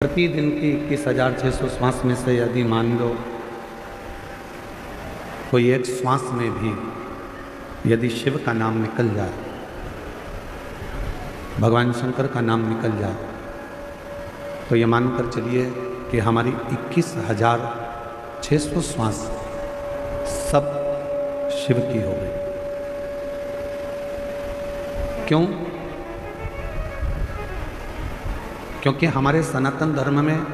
प्रतिदिन की 21,600 श्वास में से यदि मान लो कोई एक श्वास में भी यदि शिव का नाम निकल जाए, भगवान शंकर का नाम निकल जाए, तो ये मानकर चलिए कि हमारी 21,600 श्वास सब शिव की हो गई। क्यों? क्योंकि हमारे सनातन धर्म में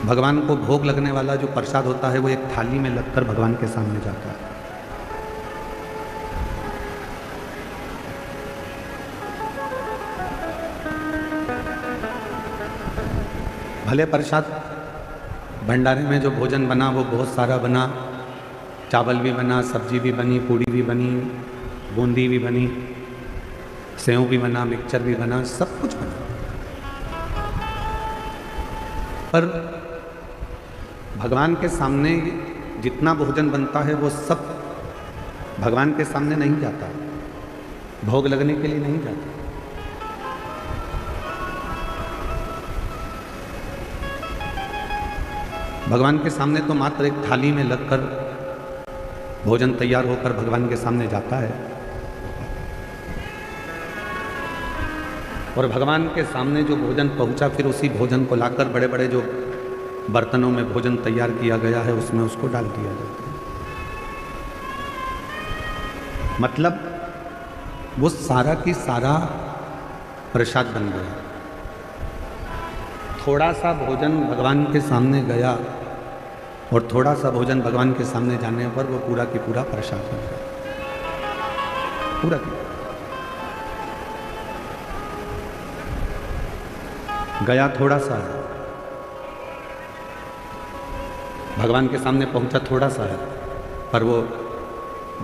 भगवान को भोग लगने वाला जो प्रसाद होता है वो एक थाली में लगकर भगवान के सामने जाता है। भले प्रसाद भंडारे में जो भोजन बना वो बहुत सारा बना, चावल भी बना, सब्जी भी बनी, पूड़ी भी बनी, बूंदी भी बनी, सेव भी बना, मिक्सचर भी बना, सब कुछ बना, पर भगवान के सामने जितना भोजन बनता है वो सब भगवान के सामने नहीं जाता, भोग लगने के लिए नहीं जाता। भगवान के सामने तो मात्र एक थाली में लगकर भोजन तैयार होकर भगवान के सामने जाता है, और भगवान के सामने जो भोजन पहुंचा फिर उसी भोजन को लाकर बड़े बड़े जो बर्तनों में भोजन तैयार किया गया है उसमें उसको डाल दिया जाता है। मतलब वो सारा की सारा प्रसाद बन गया। थोड़ा सा भोजन भगवान के सामने गया और थोड़ा सा भोजन भगवान के सामने जाने पर वो पूरा की पूरा प्रसाद बन गया, पूरा की गया थोड़ा सा है, भगवान के सामने पहुंचा थोड़ा सा है, पर वो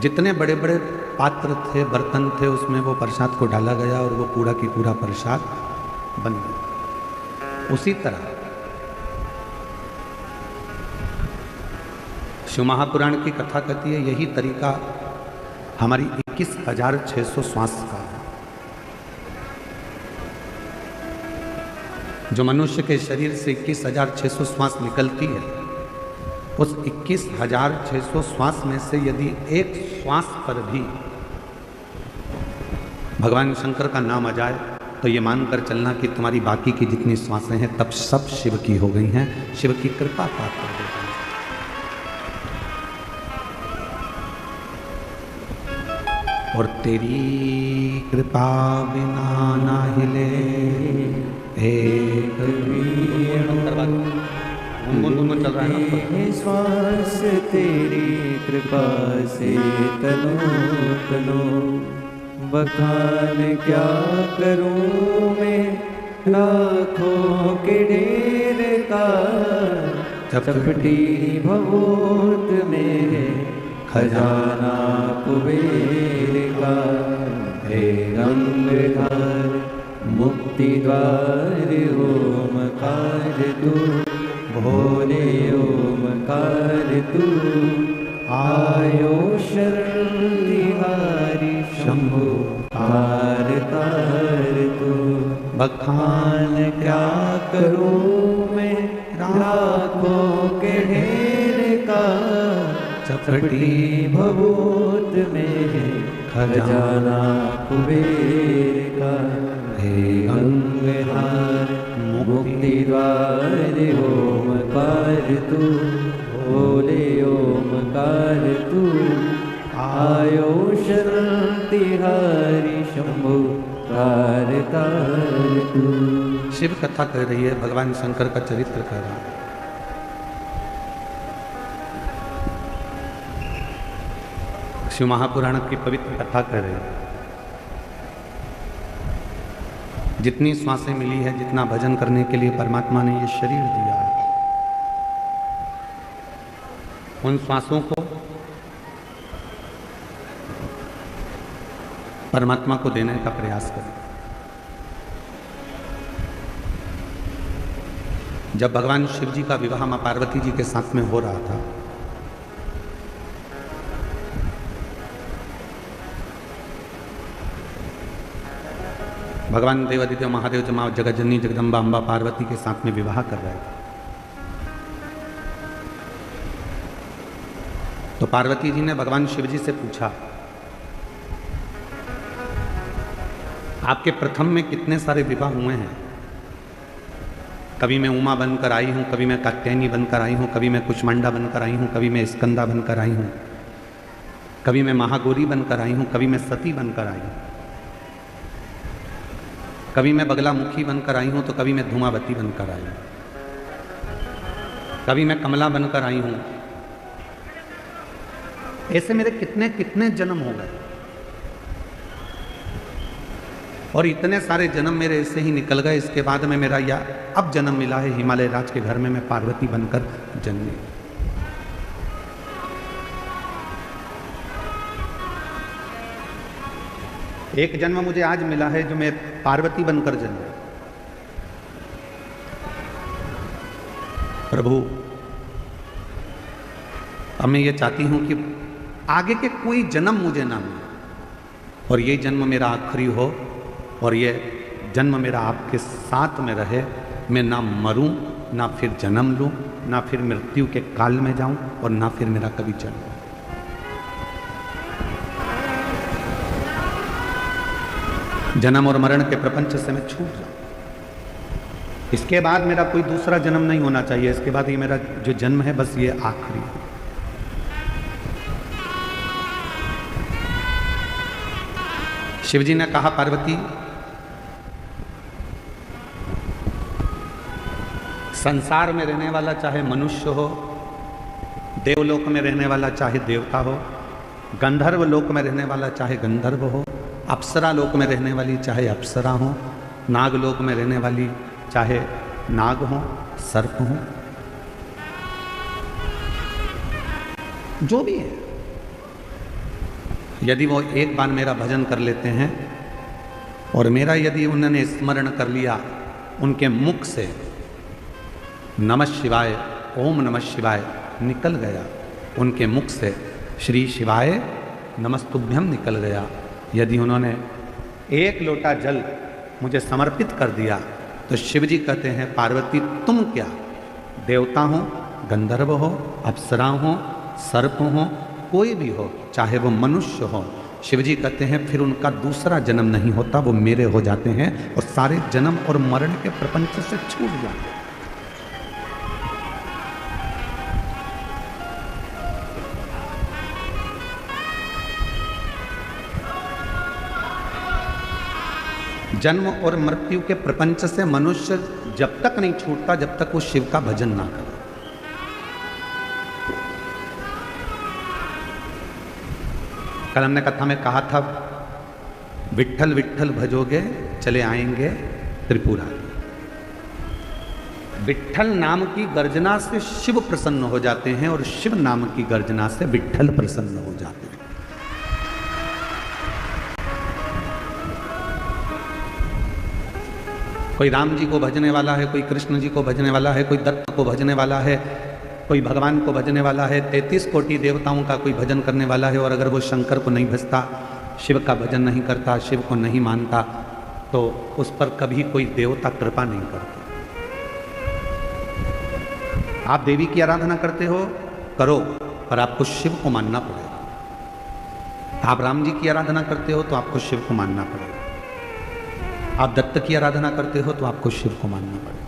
जितने बड़े बड़े पात्र थे, बर्तन थे, उसमें वो प्रसाद को डाला गया और वो पूरा की पूरा प्रसाद बन गया। उसी तरह शिव महापुराण की कथा कहती है यही तरीका हमारी 21,600 श्वास का है। जो मनुष्य के शरीर से 21,600 श्वास निकलती है, उस 21,600 श्वास में से यदि एक श्वास पर भी भगवान शंकर का नाम आ जाए तो ये मानकर चलना कि तुम्हारी बाकी की जितनी श्वासें हैं तब सब शिव की हो गई हैं, शिव की कृपा प्राप्त कर देगा। और तेरी कृपा बिना ना हिले एक गुनगुन चल रहा है ना, श्वास तेरी कृपा से तनो तनो, बखान क्या करूं मैं लाखों के ढेर का, चपटी भभूत में खजाना कुबेर का, हे गंगाधर मुक्ति द्वार ओमकार तू, भोले ओमकार तू, आयो शरण तिहारी शंभु तार तार तू। बखान क्या करूं मैं लाखों के ढेर का, चपटी भभूत में खजाना कुबेर का, हे गंगाधर मुक्ति द्वार ओमकार तू, भोले ओमकार तू, आयो शरण तिहारी शंभु तार तार तू। शिव कथा कह रही है, भगवान शंकर का चरित्र कह रहा है। शिव महापुराण की पवित्र कथा कह रही है। जितनी श्वासें मिली है, जितना भजन करने के लिए परमात्मा ने ये शरीर दिया है, उन श्वासों को परमात्मा को देने का प्रयास करें। जब भगवान शिव जी का विवाह मां पार्वती जी के साथ में हो रहा था, भगवान देवादित्य महादेव जब माँ जगत जननी जगदम्बा अम्बा पार्वती के साथ में विवाह कर रहे थे, तो पार्वती जी ने भगवान शिव जी से पूछा, आपके प्रथम में कितने सारे विवाह हुए हैं? कभी मैं उमा बनकर आई हूं, कभी मैं कात्यायनी बनकर आई हूं, कभी मैं कुष्मांडा बनकर आई हूं, कभी मैं स्कंदा बनकर आई हूं, कभी मैं महागौरी बनकर आई हूं, कभी मैं सती बनकर आई हूं, कभी मैं बगलामुखी बनकर आई हूं, तो कभी मैं धूमावती बनकर आई हूं, कभी मैं कमला बनकर आई हूं। ऐसे मेरे कितने कितने जन्म हो गए, और इतने सारे जन्म मेरे ऐसे ही निकल गए। इसके बाद में मेरा या अब जन्म मिला है हिमालय राज के घर में, मैं पार्वती बनकर जन्मी। एक जन्म मुझे आज मिला है जो मैं पार्वती बनकर जन्मी। प्रभु, अब मैं ये चाहती हूं कि आगे के कोई जन्म मुझे ना मिले, और ये जन्म मेरा आखिरी हो, और ये जन्म मेरा आपके साथ में रहे। मैं ना मरूं, ना फिर जन्म लूं, ना फिर मृत्यु के काल में जाऊं, और ना फिर मेरा कभी जन्म हो। जन्म और मरण के प्रपंच से मैं छूट जाऊं। इसके बाद मेरा कोई दूसरा जन्म नहीं होना चाहिए। इसके बाद ये मेरा जो जन्म है बस ये आखिरी है। शिवजी ने कहा, पार्वती, संसार में रहने वाला चाहे मनुष्य हो, देवलोक में रहने वाला चाहे देवता हो, गंधर्व लोक में रहने वाला चाहे गंधर्व हो, अप्सरा लोक में रहने वाली चाहे अप्सरा हो, नागलोक में रहने वाली चाहे नाग हो, सर्प हो, जो भी है, यदि वो एक बार मेरा भजन कर लेते हैं और मेरा यदि उन्होंने स्मरण कर लिया, उनके मुख से नमः शिवाय, ओम नमः शिवाय निकल गया, उनके मुख से श्री शिवाय नमस्तुभ्यम निकल गया, यदि उन्होंने एक लोटा जल मुझे समर्पित कर दिया, तो शिव जी कहते हैं, पार्वती तुम क्या, देवता हो, गंधर्व हो, अप्सरा हो, सर्प हो, कोई भी हो, चाहे वो मनुष्य हो, शिव जी कहते हैं फिर उनका दूसरा जन्म नहीं होता, वो मेरे हो जाते हैं और सारे जन्म और मरण के प्रपंच से छूट जाते हैं। जन्म और मृत्यु के प्रपंच से मनुष्य जब तक नहीं छूटता जब तक वो शिव का भजन ना करे। कल हमने कथा में कहा था, विट्ठल विट्ठल भजोगे चले आएंगे त्रिपुरारी। विट्ठल नाम की गर्जना से शिव प्रसन्न हो जाते हैं और शिव नाम की गर्जना से विट्ठल प्रसन्न हो जाते हैं। कोई राम जी को भजने वाला है, कोई कृष्ण जी को भजने वाला है, कोई दत्त को भजने वाला है, कोई भगवान को भजने वाला है, 33 कोटि देवताओं का कोई भजन करने वाला है, और अगर वो शंकर को नहीं भजता, शिव का भजन नहीं करता, शिव को नहीं मानता, तो उस पर कभी कोई देवता कृपा नहीं करता। आप देवी की आराधना करते हो, करो, पर आपको शिव को मानना पड़ेगा। आप राम जी की आराधना करते हो तो आपको शिव को मानना पड़ेगा। आप दत्त की आराधना करते हो तो आपको शिव को मानना पड़ेगा।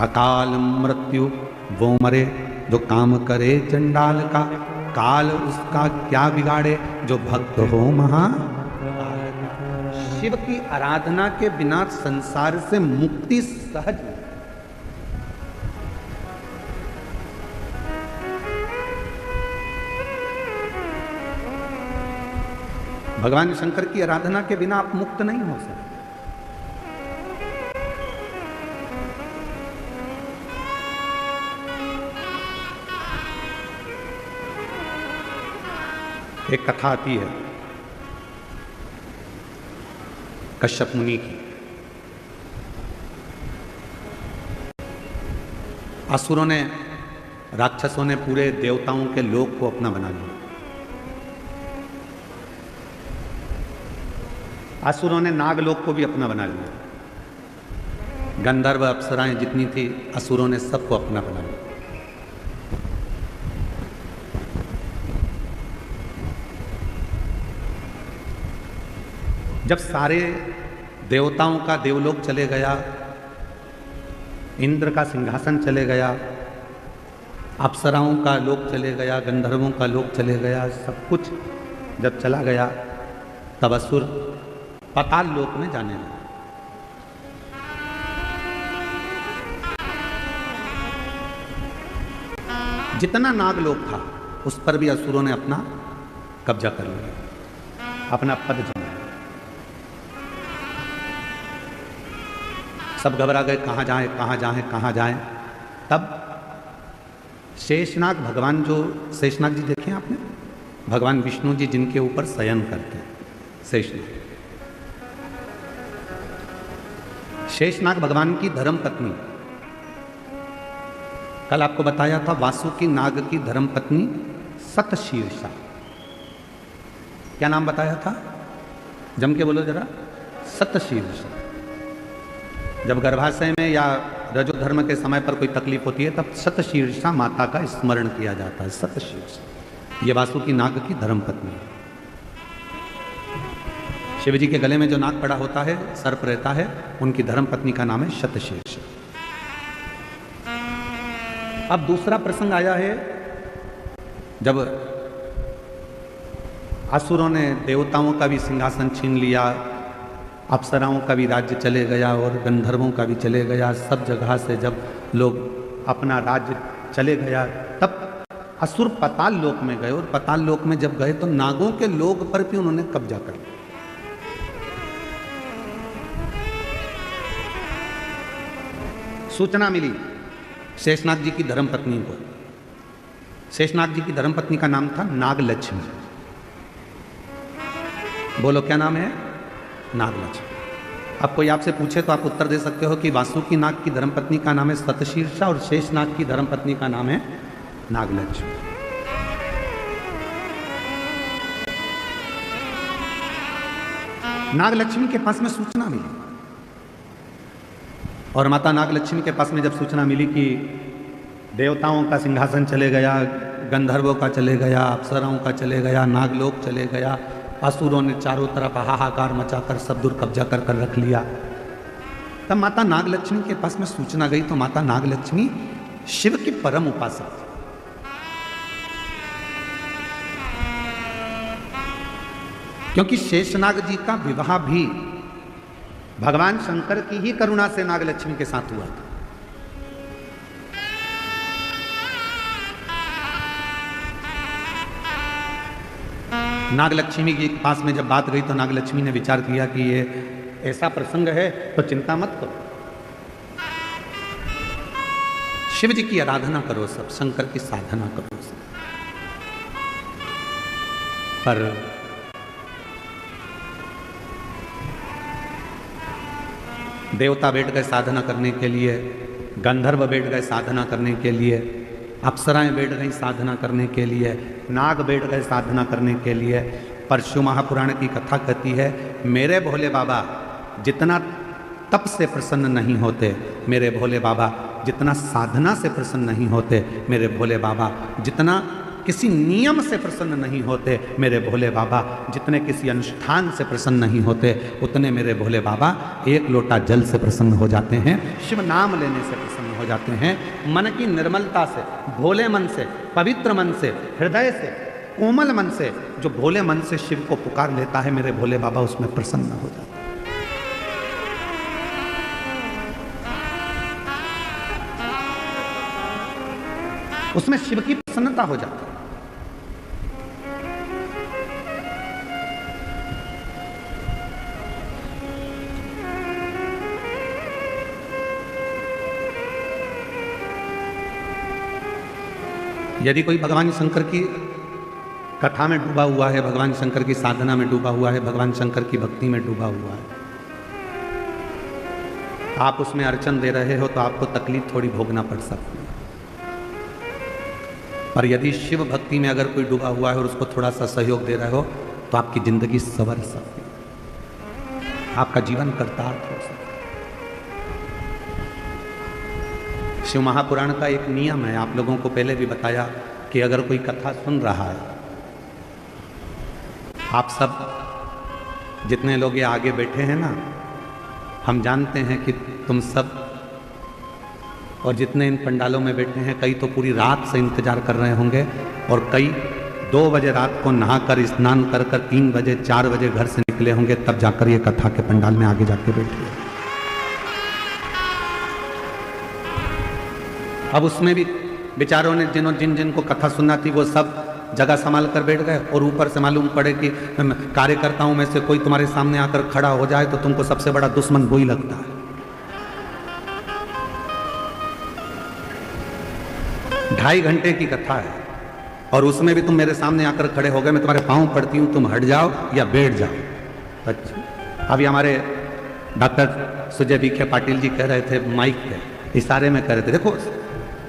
अकाल मृत्यु वो मरे जो काम करे चंडाल का, काल उसका क्या बिगाड़े जो भक्त हो महा। शिव की आराधना के बिना संसार से मुक्ति सहज नहीं। भगवान शंकर की आराधना के बिना आप मुक्त नहीं हो सकते। एक कथा आती है कश्यप मुनि की। असुरों ने, राक्षसों ने पूरे देवताओं के लोक को अपना बना लिया। असुरों ने नागलोक को भी अपना बना लिया। गंधर्व अप्सराएं जितनी थी असुरों ने सबको अपना बना लिया। जब सारे देवताओं का देवलोक चले गया, इंद्र का सिंहासन चले गया, अप्सराओं का लोक चले गया, गंधर्वों का लोक चले गया, सब कुछ जब चला गया, तब असुर पाताल लोक में जाने लगे। जितना नागलोक था उस पर भी असुरों ने अपना कब्जा कर लिया, अपना पद जमाया। सब घबरा गए, कहाँ जाएं कहाँ जाएं कहाँ जाएं। तब शेषनाग भगवान, जो शेषनाग जी देखे आपने, भगवान विष्णु जी जिनके ऊपर शयन करते हैं, शेषनाग। शेषनाग भगवान की धर्म पत्नी, कल आपको बताया था वासुकी नाग की धर्म पत्नी सतशीर्षा। क्या नाम बताया था? जम के बोलो जरा। सतशीर्षा। जब गर्भाशय में या रजोधर्म के समय पर कोई तकलीफ होती है तब सतशीर्षा माता का स्मरण किया जाता है। सतशीर्षा ये वासुकी नाग की धर्म पत्नी है। शिव जी के गले में जो नाग पड़ा होता है, सर्प रहता है, उनकी धर्म पत्नी का नाम है शतशीर्षा। अब दूसरा प्रसंग आया है जब असुरों ने देवताओं का भी सिंहासन छीन लिया, अप्सराओं का भी राज्य चले गया और गंधर्वों का भी चले गया। सब जगह से जब लोग अपना राज्य चले गया तब असुर पाताल लोक में गए, और पाताल लोक में जब गए तो नागों के लोक पर भी उन्होंने कब्जा कर लिया। सूचना मिली शेषनाग जी की धर्मपत्नी को। शेषनाग जी की धर्मपत्नी का नाम था नागलक्ष्मी। बोलो क्या नाम है? नागलक्ष्मी। अब कोई आपसे पूछे तो आप उत्तर दे सकते हो कि वासुकी नाग की धर्मपत्नी का नाम है सतशीर्षा और शेषनाग की धर्मपत्नी का नाम है नागलक्ष्मी। नागलक्ष्मी के पास में सूचना मिली, और माता नागलक्ष्मी के पास में जब सूचना मिली कि देवताओं का सिंहासन चले गया, गंधर्वों का चले गया, अप्सराओं का चले गया, नागलोक चले गया, असुरों ने चारों तरफ हाहाकार मचाकर सब दूर कब्जा कर कर रख लिया, तब माता नागलक्ष्मी के पास में सूचना गई। तो माता नागलक्ष्मी शिव की परम उपासक थी। क्योंकि शेषनाग जी का विवाह भी भगवान शंकर की ही करुणा से नागलक्ष्मी के साथ हुआ था। नागलक्ष्मी के पास में जब बात गई तो नागलक्ष्मी ने विचार किया कि ये ऐसा प्रसंग है तो चिंता मत करो, शिव जी की आराधना करो, सब शंकर की साधना करो सब। पर देवता बैठ गए साधना करने के लिए, गंधर्व बैठ गए साधना करने के लिए, अप्सराएं बैठ गई साधना करने के लिए, नाग बैठ गए साधना करने के लिए। परशु महापुराण की कथा कहती है, मेरे भोले बाबा जितना तप से प्रसन्न नहीं होते, मेरे भोले बाबा जितना साधना से प्रसन्न नहीं होते, मेरे भोले बाबा जितना किसी नियम से प्रसन्न नहीं होते, मेरे भोले बाबा जितने किसी अनुष्ठान से प्रसन्न नहीं होते, उतने मेरे भोले बाबा एक लोटा जल से प्रसन्न हो जाते हैं, शिव नाम लेने से प्रसन्न हो जाते हैं। मन की निर्मलता से, भोले मन से, पवित्र मन से, हृदय से, कोमल मन से, जो भोले मन से शिव को पुकार लेता है, मेरे भोले बाबा उसमें प्रसन्न हो जाते हैं। उसमें शिव की प्रसन्नता हो जाती है। यदि कोई भगवान शंकर की कथा में डूबा हुआ है, भगवान शंकर की साधना में डूबा हुआ है, भगवान शंकर की भक्ति में डूबा हुआ है, आप उसमें अर्चन दे रहे हो तो आपको तकलीफ थोड़ी भोगना पड़ सकती है। पर यदि शिव भक्ति में अगर कोई डूबा हुआ है और उसको थोड़ा सा सहयोग दे रहे हो तो आपकी जिंदगी संवर सकती है। आपका जीवन कर्तार्थ हो सके। शिव महापुराण का एक नियम है, आप लोगों को पहले भी बताया कि अगर कोई कथा सुन रहा है, आप सब जितने लोग ये आगे बैठे हैं ना, हम जानते हैं कि तुम सब और जितने इन पंडालों में बैठे हैं, कई तो पूरी रात से इंतजार कर रहे होंगे और कई 2 बजे रात को नहाकर स्नान कर 3 बजे 4 बजे घर से निकले होंगे, तब जाकर ये कथा के पंडाल में आगे जाके बैठे। अब उसमें भी बेचारों ने जिन जिन को कथा सुनना थी वो सब जगह संभाल कर बैठ गए, और ऊपर से मालूम पड़े कि कार्यकर्ताओं में से कोई तुम्हारे सामने आकर खड़ा हो जाए तो तुमको सबसे बड़ा दुश्मन वही लगता है। 2.5 घंटे की कथा है और उसमें भी तुम मेरे सामने आकर खड़े हो गए, मैं तुम्हारे पाँव पड़ती हूँ, तुम हट जाओ या बैठ जाओ। अच्छा, अभी हमारे डॉक्टर सुजय विखे पाटिल जी कह रहे थे माइक पे, इशारे में कह रहे थे, देखो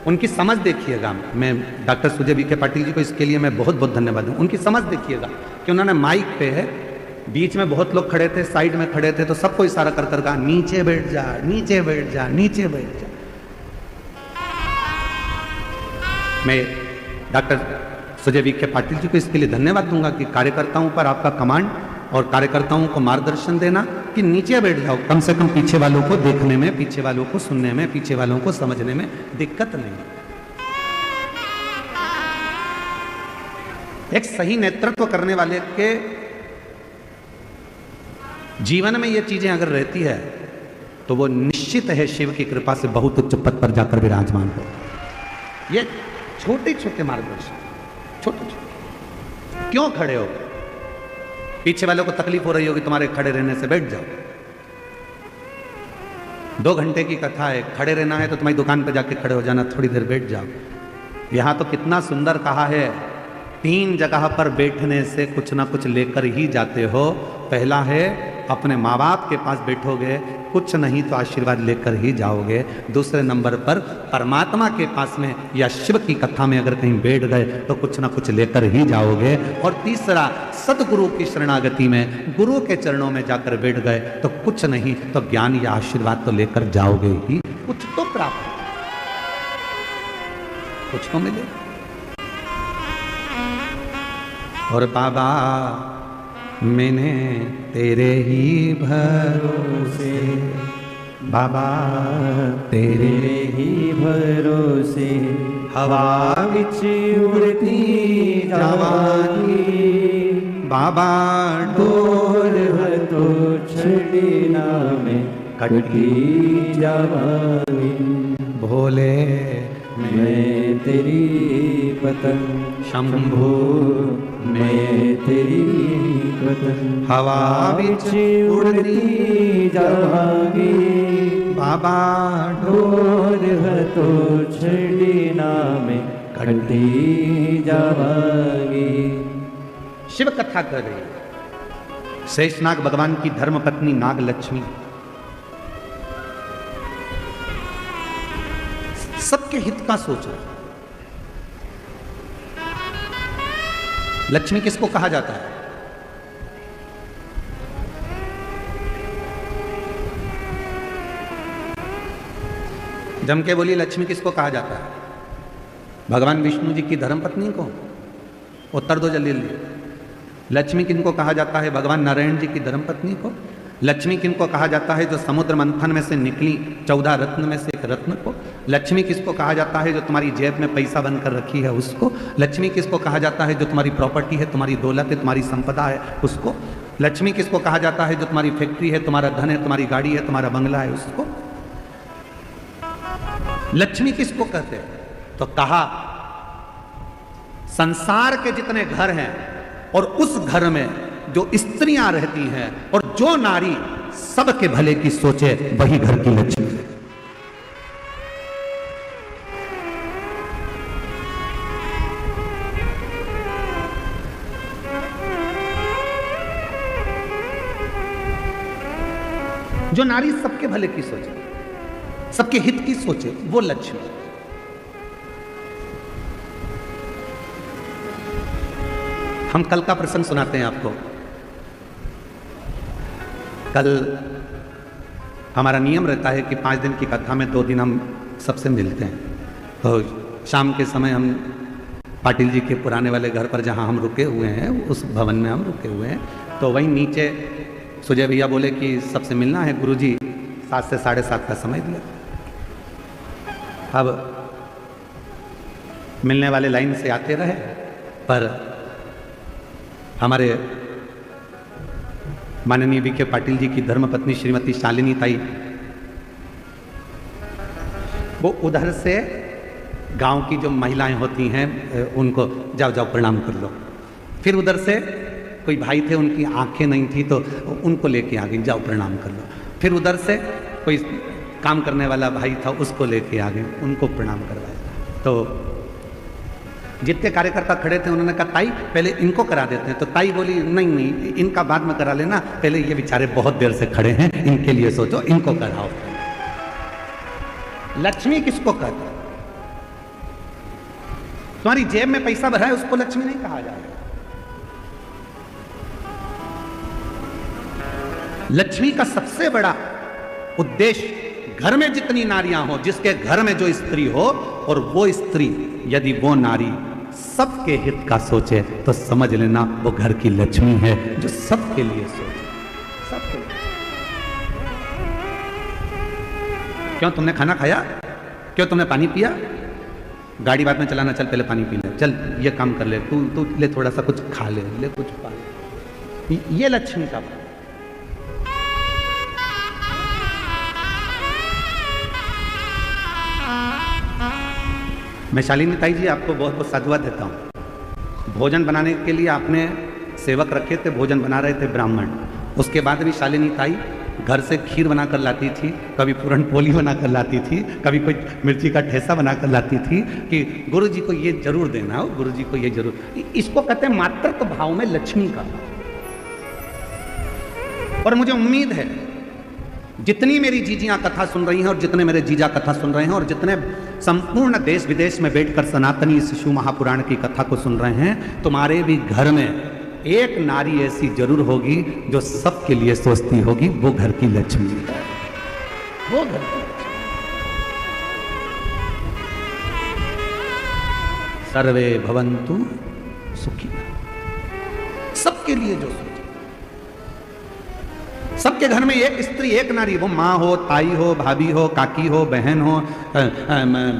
उनकी समझ देखिएगा। मैं डॉक्टर सुजय विखे पाटिल जी को इसके लिए मैं बहुत बहुत धन्यवाद दूँ। उनकी समझ देखिएगा कि उन्होंने माइक पे है, बीच में बहुत लोग खड़े थे, साइड में खड़े थे, तो सबको इशारा कर कर कहा नीचे बैठ जा, नीचे बैठ जा, नीचे बैठ जा। मैं डॉक्टर सुजय विखे पाटिल जी को इसके लिए धन्यवाद दूंगा कि कार्यकर्ताओं पर आपका कमांड और कार्यकर्ताओं को मार्गदर्शन देना कि नीचे बैठ जाओ, कम से कम पीछे वालों को देखने में, पीछे वालों को सुनने में, पीछे वालों को समझने में दिक्कत नहीं। एक सही नेतृत्व करने वाले के जीवन में ये चीजें अगर रहती है तो वो निश्चित है शिव की कृपा से बहुत उच्च पद पर जाकर विराजमान हो। ये छोटे छोटे मार्गदर्शन, छोटे छोटे। क्यों खड़े हो? पीछे वालों को तकलीफ हो रही होगी तुम्हारे खड़े रहने से, बैठ जाओ। 2 घंटे की कथा है, खड़े रहना है तो तुम्हारी दुकान पे जाके खड़े हो जाना, थोड़ी देर बैठ जाओ। यहां तो कितना सुंदर कहा है, 3 जगह पर बैठने से कुछ ना कुछ लेकर ही जाते हो। पहला है अपने माँ बाप के पास बैठोगे, कुछ नहीं तो आशीर्वाद लेकर ही जाओगे। दूसरे नंबर पर परमात्मा के पास में या शिव की कथा में अगर कहीं बैठ गए तो कुछ ना कुछ लेकर ही जाओगे। और तीसरा, सतगुरु की शरणागति में गुरु के चरणों में जाकर बैठ गए तो कुछ नहीं तो ज्ञान या आशीर्वाद तो लेकर जाओगे ही, कुछ तो प्राप्त, कुछ तो मिले। और बाबा मैंने तेरे ही भरोसे, बाबा तेरे ही भरोसे, हवा विच उड़ती जवानी, बाबा डोर तो छड़ना में कटी जवानी। भोले मैं तेरी पतंग, शंभू मैं तेरी पतंग, हवा विच उड़ती जावांगी, बाबा डोर तो छड़ना में कटी जावांगी। शिव कथा कर रही शेषनाग भगवान की धर्म पत्नी नाग लक्ष्मी सबके हित का सोच रहे। लक्ष्मी किसको कहा जाता है? जम के बोली, लक्ष्मी किसको कहा जाता है? भगवान विष्णु जी की धर्मपत्नी को? उत्तर दो जल्दी जल्दी। लक्ष्मी किनको कहा जाता है? भगवान नारायण जी की धर्मपत्नी को। लक्ष्मी किनको कहा जाता है? जो समुद्र मंथन में से निकली 14 रत्न में से एक रत्न को। लक्ष्मी किसको कहा जाता है? जो तुम्हारी जेब में पैसा बनकर रखी है उसको। लक्ष्मी किसको कहा जाता है? जो तुम्हारी प्रॉपर्टी है, तुम्हारी दौलत है, तुम्हारी संपदा है उसको। लक्ष्मी किसको कहा जाता है? जो तुम्हारी फैक्ट्री है, तुम्हारा धन है, तुम्हारी गाड़ी है, तुम्हारा बंगला है उसको। लक्ष्मी किसको कहते हैं? तो कहा संसार के जितने घर हैं और उस घर में जो स्त्रियां रहती हैं और जो नारी सबके भले की सोचे, वही घर की लक्ष्मी है। जो नारी सबके भले की सोचे, सबके हित की सोचे, वो लक्ष्मी। हम कल का प्रसंग सुनाते हैं आपको। कल हमारा नियम रहता है कि 5 दिन की कथा में 2 दिन हम सबसे मिलते हैं। तो शाम के समय हम पाटिल जी के पुराने वाले घर पर जहाँ हम रुके हुए हैं, उस भवन में हम रुके हुए हैं। तो वहीं नीचे सुजय भैया बोले कि सबसे मिलना है, गुरुजी 7 से 7:30 का समय दिया। अब मिलने वाले लाइन से आते रहे, पर हमारे माननीय बीके पाटिल जी की धर्मपत्नी श्रीमती शालिनी ताई, वो उधर से गांव की जो महिलाएं होती हैं उनको जाओ जाओ प्रणाम कर लो। फिर उधर से कोई भाई थे, उनकी आंखें नहीं थी तो उनको लेके आ गई, जाओ प्रणाम कर लो। फिर उधर से कोई काम करने वाला भाई था, उसको लेके आ गए, उनको प्रणाम करवाया। तो जितने कार्यकर्ता खड़े थे उन्होंने कहा ताई पहले इनको करा देते हैं। तो ताई बोली नहीं नहीं, इनका बाद में करा लेना, पहले ये बेचारे बहुत देर से खड़े हैं, इनके लिए सोचो, इनको कराओ। लक्ष्मी किसको कहते हैं? तुम्हारी जेब में पैसा भरा है उसको लक्ष्मी नहीं कहा जाएगा। लक्ष्मी का सबसे बड़ा उद्देश्य घर में जितनी नारियां हो, जिसके घर में जो स्त्री हो, और वो स्त्री यदि वो नारी सबके हित का सोचे तो समझ लेना वो घर की लक्ष्मी है, जो सबके लिए सोचे, सबके लिए। क्यों तुमने खाना खाया? क्यों तुमने पानी पिया? गाड़ी बाद में चलाना, चल पहले पानी पी ले, चल ये काम कर ले, तू ले थोड़ा सा कुछ खा ले कुछ पा ले। ये लक्ष्मी का बात। मैं शालिनी ताई जी आपको बहुत बहुत साधुवाद देता हूँ। भोजन बनाने के लिए आपने सेवक रखे थे, भोजन बना रहे थे ब्राह्मण। उसके बाद भी शालिनी ताई घर से खीर बना कर लाती थी, कभी पूरन पोली बना कर लाती थी, कभी कोई मिर्ची का ठेसा बना कर लाती थी कि गुरु जी को ये जरूर देना हो, गुरु जी को ये जरूर। इसको कहते हैं मातृत्व भाव में लक्ष्मी का। और मुझे उम्मीद है जितनी मेरी जीजियां कथा सुन रही हैं और जितने मेरे जीजा कथा सुन रहे हैं और जितने संपूर्ण देश विदेश में बैठकर सनातनी शिशु महापुराण की कथा को सुन रहे हैं, तुम्हारे भी घर में एक नारी ऐसी जरूर होगी जो सबके लिए सोचती होगी, वो घर की लक्ष्मी है, वो घर की लक्ष्मी। सर्वे भवन्तु सुखी, सबके लिए जो सोचे। सबके घर में एक स्त्री एक नारी, वो माँ हो, ताई हो, भाभी हो, काकी हो, बहन हो,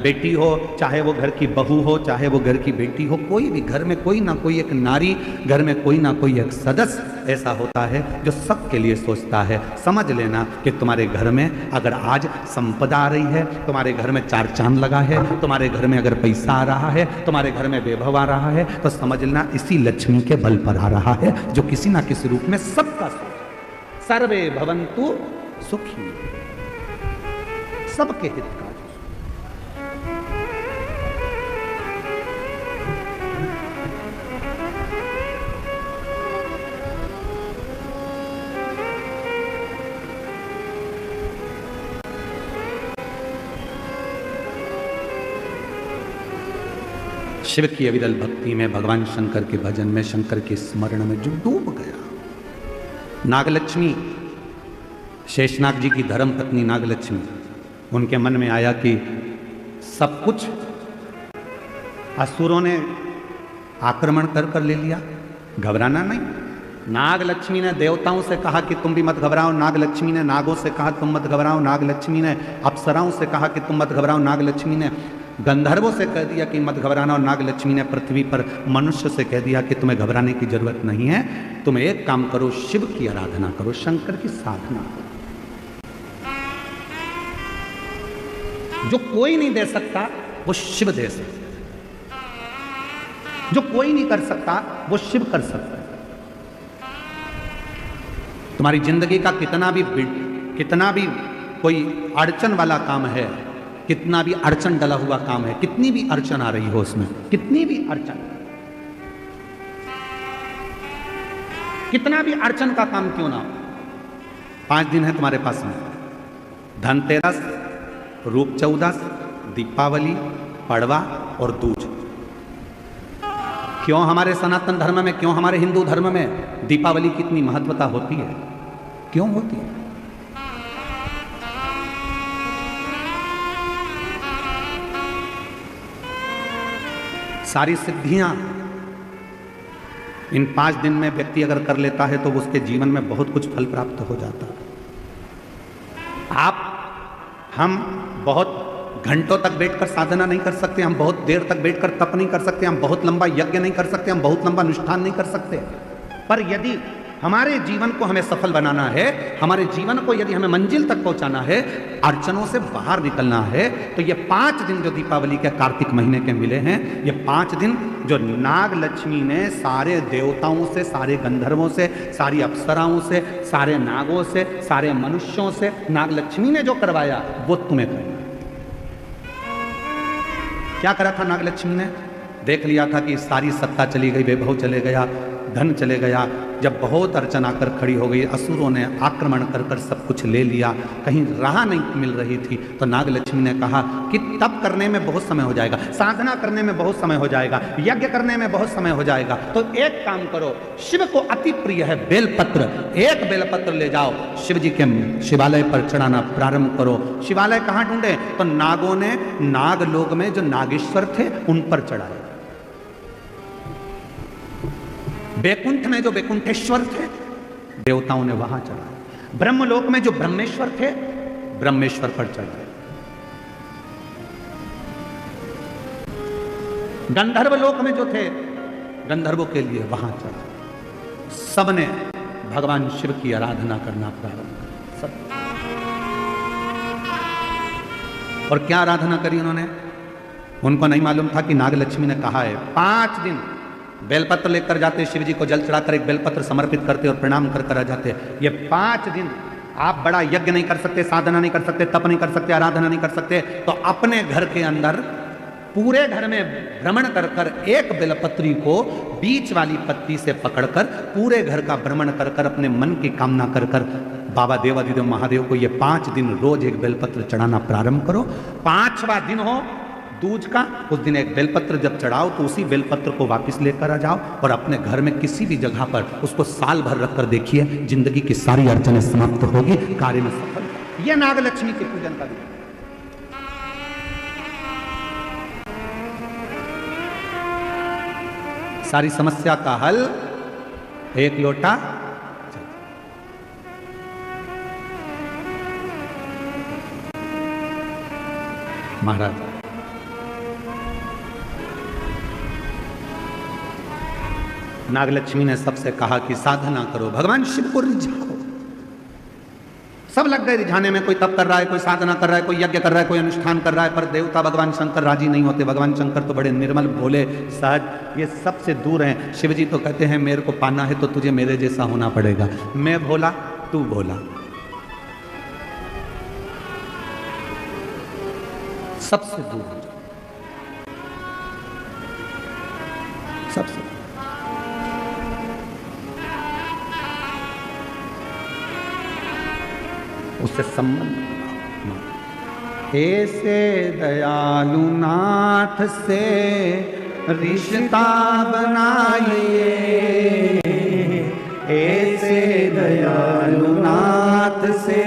बेटी हो, चाहे वो घर की बहू हो, चाहे वो घर की बेटी हो, कोई भी घर में कोई ना कोई एक नारी, घर में कोई ना कोई एक सदस्य ऐसा होता है जो सबके लिए सोचता है। समझ लेना कि तुम्हारे घर में अगर आज संपदा आ रही है, तुम्हारे घर में 4 चांद लगा है, तुम्हारे घर में अगर पैसा आ रहा है, तुम्हारे घर में वैभव आ रहा है, तो समझ लेना इसी लक्ष्मी के बल पर आ रहा है, जो किसी ना किसी रूप में सबका सोच। सर्वे भवन्तु सुखी, सबके हित का। शिव की अविरल भक्ति में, भगवान शंकर के भजन में, शंकर के स्मरण में जो डूब गया, नागलक्ष्मी, शेषनाग जी की धर्म पत्नी नागलक्ष्मी, उनके मन में आया कि सब कुछ असुरों ने आक्रमण कर ले लिया, घबराना नहीं। नागलक्ष्मी ने देवताओं से कहा कि तुम भी मत घबराओ, नागलक्ष्मी ने नागों से कहा तुम मत घबराओ, नागलक्ष्मी ने अप्सराओं से कहा कि तुम मत घबराओ, नागलक्ष्मी ने गंधर्वों से कह दिया कि मत घबराना, और नागलक्ष्मी ने पृथ्वी पर मनुष्य से कह दिया कि तुम्हें घबराने की जरूरत नहीं है, तुम एक काम करो, शिव की आराधना करो, शंकर की साधना करो। जो कोई नहीं दे सकता वो शिव दे सकता, जो कोई नहीं कर सकता वो शिव कर सकता है। तुम्हारी जिंदगी का कितना भी कोई अड़चन वाला काम है, कितना भी अड़चन डला हुआ काम है, कितनी भी अड़चन आ रही हो उसमें, कितनी भी अड़चन, कितना भी अड़चन का काम क्यों ना हो, 5 दिन है तुम्हारे पास में, धनतेरस, रूप चौदस, दीपावली, पड़वा और दूज। क्यों हमारे सनातन धर्म में, क्यों हमारे हिंदू धर्म में दीपावली की इतनी महत्वता होती है? क्यों होती है? सारी सिद्धियां इन 5 दिन में व्यक्ति अगर कर लेता है तो उसके जीवन में बहुत कुछ फल प्राप्त हो जाता है। हम बहुत घंटों तक बैठकर साधना नहीं कर सकते, हम बहुत देर तक बैठकर तप नहीं कर सकते, हम बहुत लंबा यज्ञ नहीं कर सकते, हम बहुत लंबा अनुष्ठान नहीं कर सकते, पर यदि हमारे जीवन को हमें सफल बनाना है, हमारे जीवन को यदि हमें मंजिल तक पहुंचाना है, अड़चनों से बाहर निकलना है, तो ये 5 दिन जो दीपावली के कार्तिक महीने के मिले हैं, ये 5 दिन जो नाग लक्ष्मी ने सारे देवताओं से, सारे गंधर्वों से, सारी अप्सराओं से, सारे नागों से, सारे मनुष्यों से नाग लक्ष्मी ने जो करवाया वो तुम्हें करना। क्या करा था नाग लक्ष्मी ने? देख लिया था कि सारी सत्ता चली गई, वैभव चले गया, धन चले गया। जब बहुत अड़चन आकर खड़ी हो गई, असुरों ने आक्रमण कर कर सब कुछ ले लिया, कहीं राह नहीं मिल रही थी, तो नाग लक्ष्मी ने कहा कि तप करने में बहुत समय हो जाएगा, साधना करने में बहुत समय हो जाएगा, यज्ञ करने में बहुत समय हो जाएगा, तो एक काम करो, शिव को अति प्रिय है बेलपत्र, एक बेलपत्र ले जाओ, शिव जी के शिवालय पर चढ़ाना प्रारंभ करो। शिवालय कहाँ ढूंढे? तो नागों ने नागलोक में जो नागेश्वर थे उन पर चढ़ाए, बैकुंठ में जो बैकुंठेश्वर थे देवताओं ने वहां चढ़ाए, ब्रह्मलोक में जो ब्रह्मेश्वर थे ब्रह्मेश्वर पर चढ़ाए, गंधर्व लोक में जो थे गंधर्वों के लिए वहां चढ़ाए। सबने भगवान शिव की आराधना करना प्रारंभ किया, सब। और क्या आराधना करी उन्होंने? उनको नहीं मालूम था कि नाग लक्ष्मी ने कहा है 5 दिन बेलपत्र लेकर जाते, शिव जी को जल चढ़ाकर एक बेलपत्र समर्पित करते और प्रणाम कर कर आ जाते। ये 5 दिन आप बड़ा यज्ञ नहीं कर सकते, साधना नहीं कर सकते, तप नहीं कर सकते, आराधना नहीं कर सकते, तो अपने घर के अंदर पूरे घर में भ्रमण कर कर एक बेलपत्री को बीच वाली पत्ती से पकड़कर पूरे घर का भ्रमण कर कर अपने मन की कामना कर कर बाबा देवाधिदेव महादेव को ये 5 दिन रोज एक बेलपत्र चढ़ाना प्रारंभ करो। 5वां दिन हो दूज का, उस दिन एक बेलपत्र जब चढ़ाओ तो उसी बेलपत्र को वापस लेकर आ जाओ और अपने घर में किसी भी जगह पर उसको साल भर रखकर देखिए, जिंदगी की सारी अड़चनें समाप्त होगी, कार्य में सफल। यह नाग लक्ष्मी के पूजन का दिन। सारी समस्या का हल एक लोटा महाराज। नागलक्ष्मी ने सबसे कहा कि साधना करो, भगवान शिव को रिझाओ। सब लग गए रिझाने में, कोई तप कर रहा है, कोई साधना कर रहा है, कोई यज्ञ कर रहा है, कोई अनुष्ठान कर रहा है, पर देवता भगवान शंकर राजी नहीं होते। भगवान शंकर तो बड़े निर्मल, भोले, सहज, ये सबसे दूर हैं। शिव जी तो कहते हैं मेरे को पाना है तो तुझे मेरे जैसा होना पड़ेगा, मैं भोला तू भोला। सबसे दूर हो जाओ, सबसे उससे संबंध। ऐसे दयालु नाथ से रिश्ता बनाइए, ऐसे दयालु नाथ से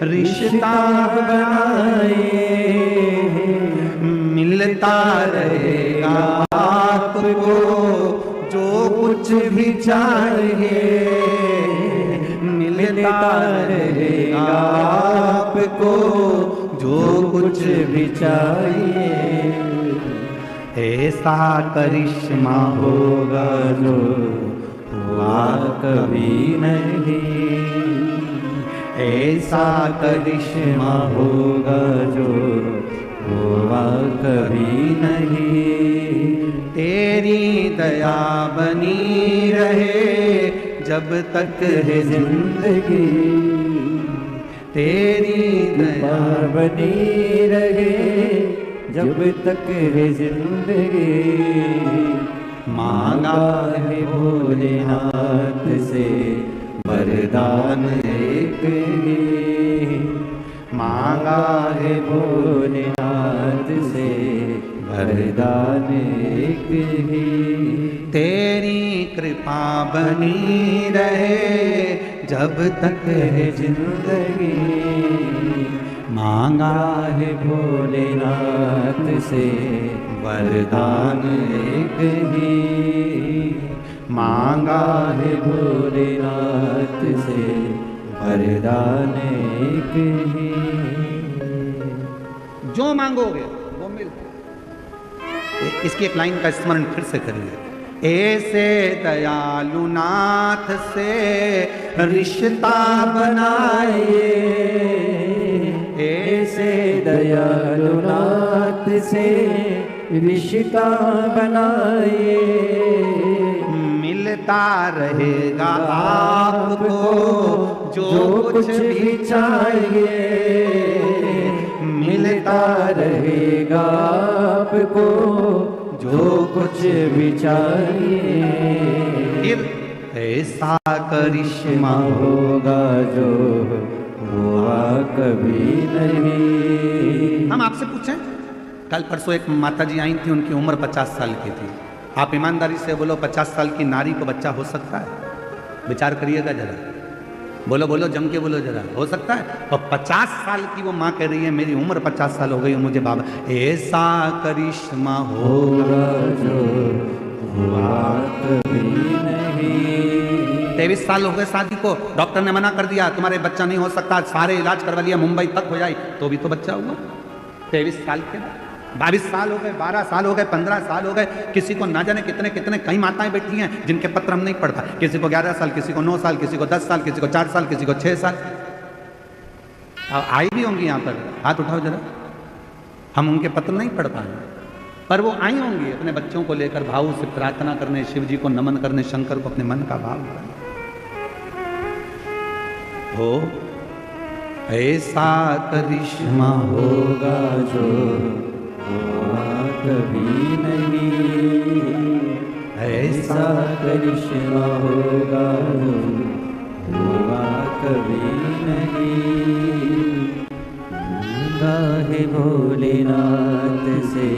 रिश्ता बनाइए, मिलता रहेगा आपको जो कुछ भी चाहिए, मिलता रहेगा आपको जो कुछ भी चाहिए। ऐसा करिश्मा होगा जो हुआ कभी नहीं, ऐसा करिश्मा होगा जो हुआ कभी नहीं। तेरी दया बनी रहे जब तक है जिंदगी, तेरी दया बनी रहे जब तक है जिंदगी। मांगा है भोलेनाथ से वरदान एक ही, मांगा है भोलेनाथ से वरदान एक ही। तेरी कृपा बनी रहे जब तक है जिंदगी, मांगा है भोलेनाथ से वरदान एक ही, मांगा है भोलेनाथ से वरदान एक ही। जो मांगोगे वो मिलता। इसकी एक लाइन का स्मरण फिर से करिए। ऐसे दयालु नाथ से रिश्ता बनाइए, ऐसे दयालु नाथ से रिश्ता बनाइए, मिलता रहेगा आपको जो कुछ भी चाहिए, मिलता रहेगा आपको जो कुछ भी चाहिए। फिर ऐसा करिश्मा होगा जो हुआ कभी नहीं। हम आपसे पूछें, कल परसों एक माता जी आई थी, उनकी उम्र 50 साल की थी। आप ईमानदारी से बोलो 50 साल की नारी को बच्चा हो सकता है? विचार करिएगा जरा, बोलो बोलो, जम के बोलो जरा, हो सकता है? और 50 साल की वो माँ कह रही है मेरी उम्र 50 साल हो गई, मुझे बाबा। ऐसा करिश्मा होगा जो हुआ कभी नहीं। 23 साल हो गए शादी को, डॉक्टर ने मना कर दिया तुम्हारे बच्चा नहीं हो सकता, सारे इलाज करवा लिया, मुंबई तक हो जाए तो भी तो बच्चा हुआ। 23 साल के बाद 22 साल हो गए, 12 साल हो गए, 15 साल हो गए, किसी को ना जाने कितने कितने कई माताएं बैठी हैं जिनके पत्र हम नहीं पढ़ पाए। किसी को 11 साल, किसी को 9 साल, किसी को 10 साल, किसी को 4 साल, किसी को 6 साल। आई भी होंगी यहाँ पर, हाथ उठाओ जरा। हम उनके पत्र नहीं पढ़ पाए, पर वो आई होंगी अपने बच्चों को लेकर भाव से प्रार्थना करने, शिव जी को नमन करने, शंकर को अपने मन का भाव करने। हो ऐसा करिश्मा होगा जो हुआ कभी नहीं, ऐसा करिश्मा होगा जो हुआ कभी नहीं। मांगा है भोलेनाथ से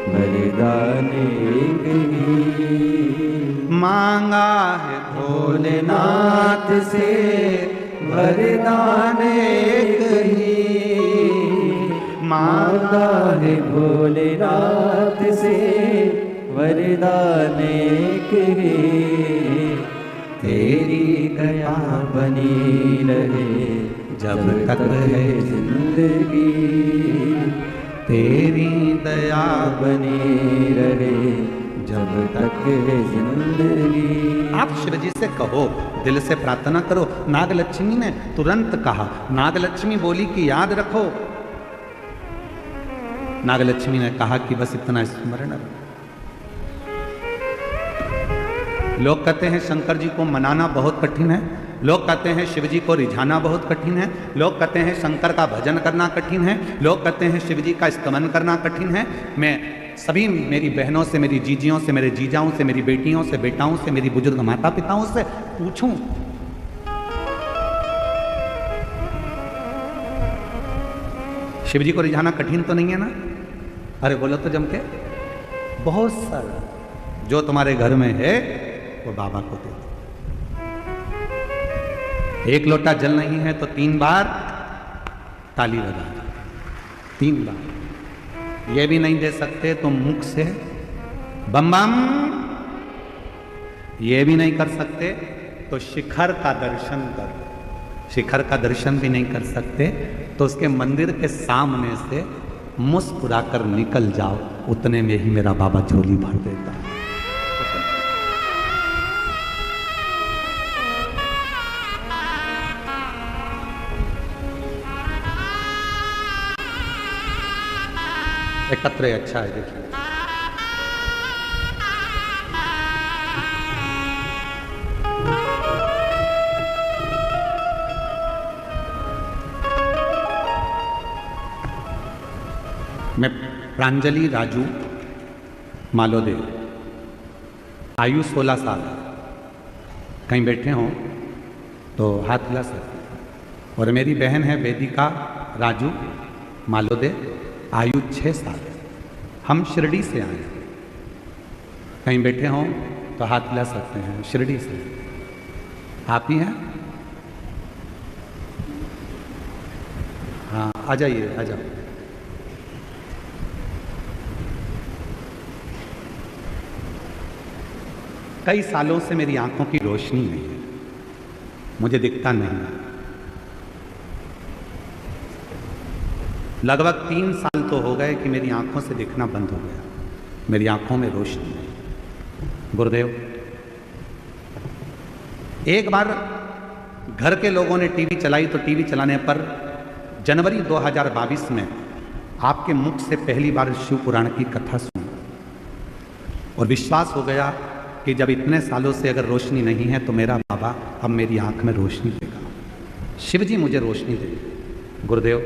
वरदान एक ही, मांगा है भोलेनाथ से वरदान एक ही, मांगा है भोलेनाथ से वरदान एक ही। तेरी दया बनी रहे जब तक है जिंदगी, तेरी दया बनी रहे जब तक है जिंदगी। आप शिव जी से कहो, दिल से प्रार्थना करो। नागलक्ष्मी ने तुरंत कहा, नागलक्ष्मी बोली कि याद रखो। नागलक्ष्मी ने कहा कि बस इतना स्मरण रखो। लोग कहते हैं शंकर जी को मनाना बहुत कठिन है, लोग कहते हैं शिव जी को रिझाना बहुत कठिन है, लोग कहते हैं शंकर का भजन करना कठिन है, लोग कहते हैं शिव जी का स्तमन करना कठिन है। मैं सभी मेरी बहनों से, मेरी जीजियों से, मेरे जीजाओं से, मेरी बेटियों से, बेटाओं से, मेरी बुजुर्ग माता पिताओं से पूछूं, शिव जी को रिझाना कठिन तो नहीं है ना? अरे बोलो तो जम के। बहुत सारा जो तुम्हारे घर में है वो बाबा को दे दो। एक लोटा जल नहीं है तो 3 बार ताली बजा दो, 3 बार। ये भी नहीं दे सकते तो मुख से बम बम, ये भी नहीं कर सकते तो शिखर का दर्शन करो। शिखर का दर्शन भी नहीं कर सकते तो उसके मंदिर के सामने से मुस्कुराकर निकल जाओ, उतने में ही मेरा बाबा झोली भर देता है। एकत्र अच्छा है, देखिए। मैं प्रांजलि राजू मालोदे, आयु 16 साल। कहीं बैठे हों तो हाथ हिला सकते। और मेरी बहन है वेदिका राजू मालोदे, आयु 6 साल। हम शिरडी से आए हैं। कहीं बैठे हों तो हाथ हिला सकते हैं, शिरडी से। आप ही हैं? हाँ आ जाइए, आ जाओ। कई सालों से मेरी आंखों की रोशनी नहीं है, मुझे दिखता नहीं है। लगभग 3 साल तो हो गए कि मेरी आंखों से दिखना बंद हो गया, मेरी आंखों में रोशनी नहीं। गुरुदेव, एक बार घर के लोगों ने टीवी चलाई तो टीवी चलाने पर जनवरी 2022 में आपके मुख से पहली बार शिव पुराण की कथा सुनी और विश्वास हो गया कि जब इतने सालों से अगर रोशनी नहीं है तो मेरा बाबा अब मेरी आंख में रोशनी देगा, शिव जी मुझे रोशनी देंगे। गुरुदेव,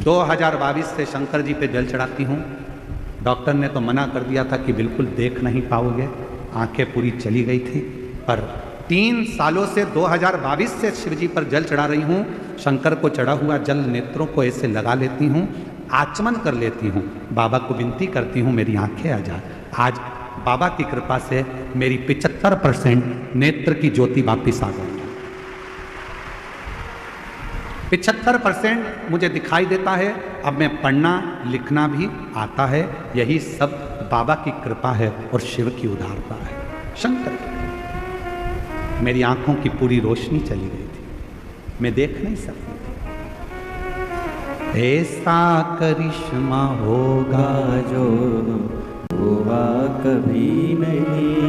2022 से शंकर जी पे जल चढ़ाती हूँ। डॉक्टर ने तो मना कर दिया था कि बिल्कुल देख नहीं पाओगे, आंखें पूरी चली गई थी, पर 3 सालों से 2022 से शिव जी पर जल चढ़ा रही हूँ। शंकर को चढ़ा हुआ जल नेत्रों को ऐसे लगा लेती हूँ, आचमन कर लेती हूँ, बाबा को विनती करती हूँ मेरी आंखें आ जाए। आज बाबा की कृपा से मेरी 75% नेत्र की ज्योति वापिस आ गई। 75% मुझे दिखाई देता है, अब मैं पढ़ना लिखना भी आता है। यही सब बाबा की कृपा है और शिव की उदारता है, शंकर की। मेरी आंखों की पूरी रोशनी चली गई थी, मैं देख नहीं सकती थी। ऐसा करिश्मा होगा जो हुआ कभी नहीं,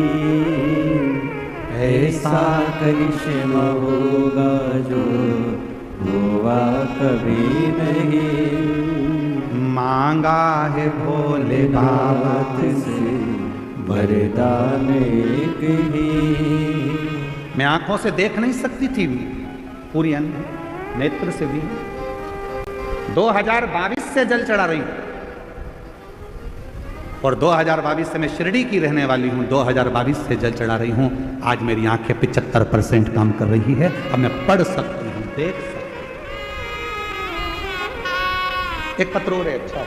ऐसा करिश्मा होगा जो हुआ कभी नहीं। मांगा है भोले बाबा से वरदान एक ही। मैं आंखों से देख नहीं सकती थी, पूरी अंध नेत्र से भी। 2022 से जल चढ़ा रही हूं और 2022 से मैं शिरडी की रहने वाली हूं। 2022 से जल चढ़ा रही हूं। आज मेरी आंखें 75% काम कर रही है, अब मैं पढ़ सकती हूं, देख सकती हूं। एक पत्र और है, अच्छा है।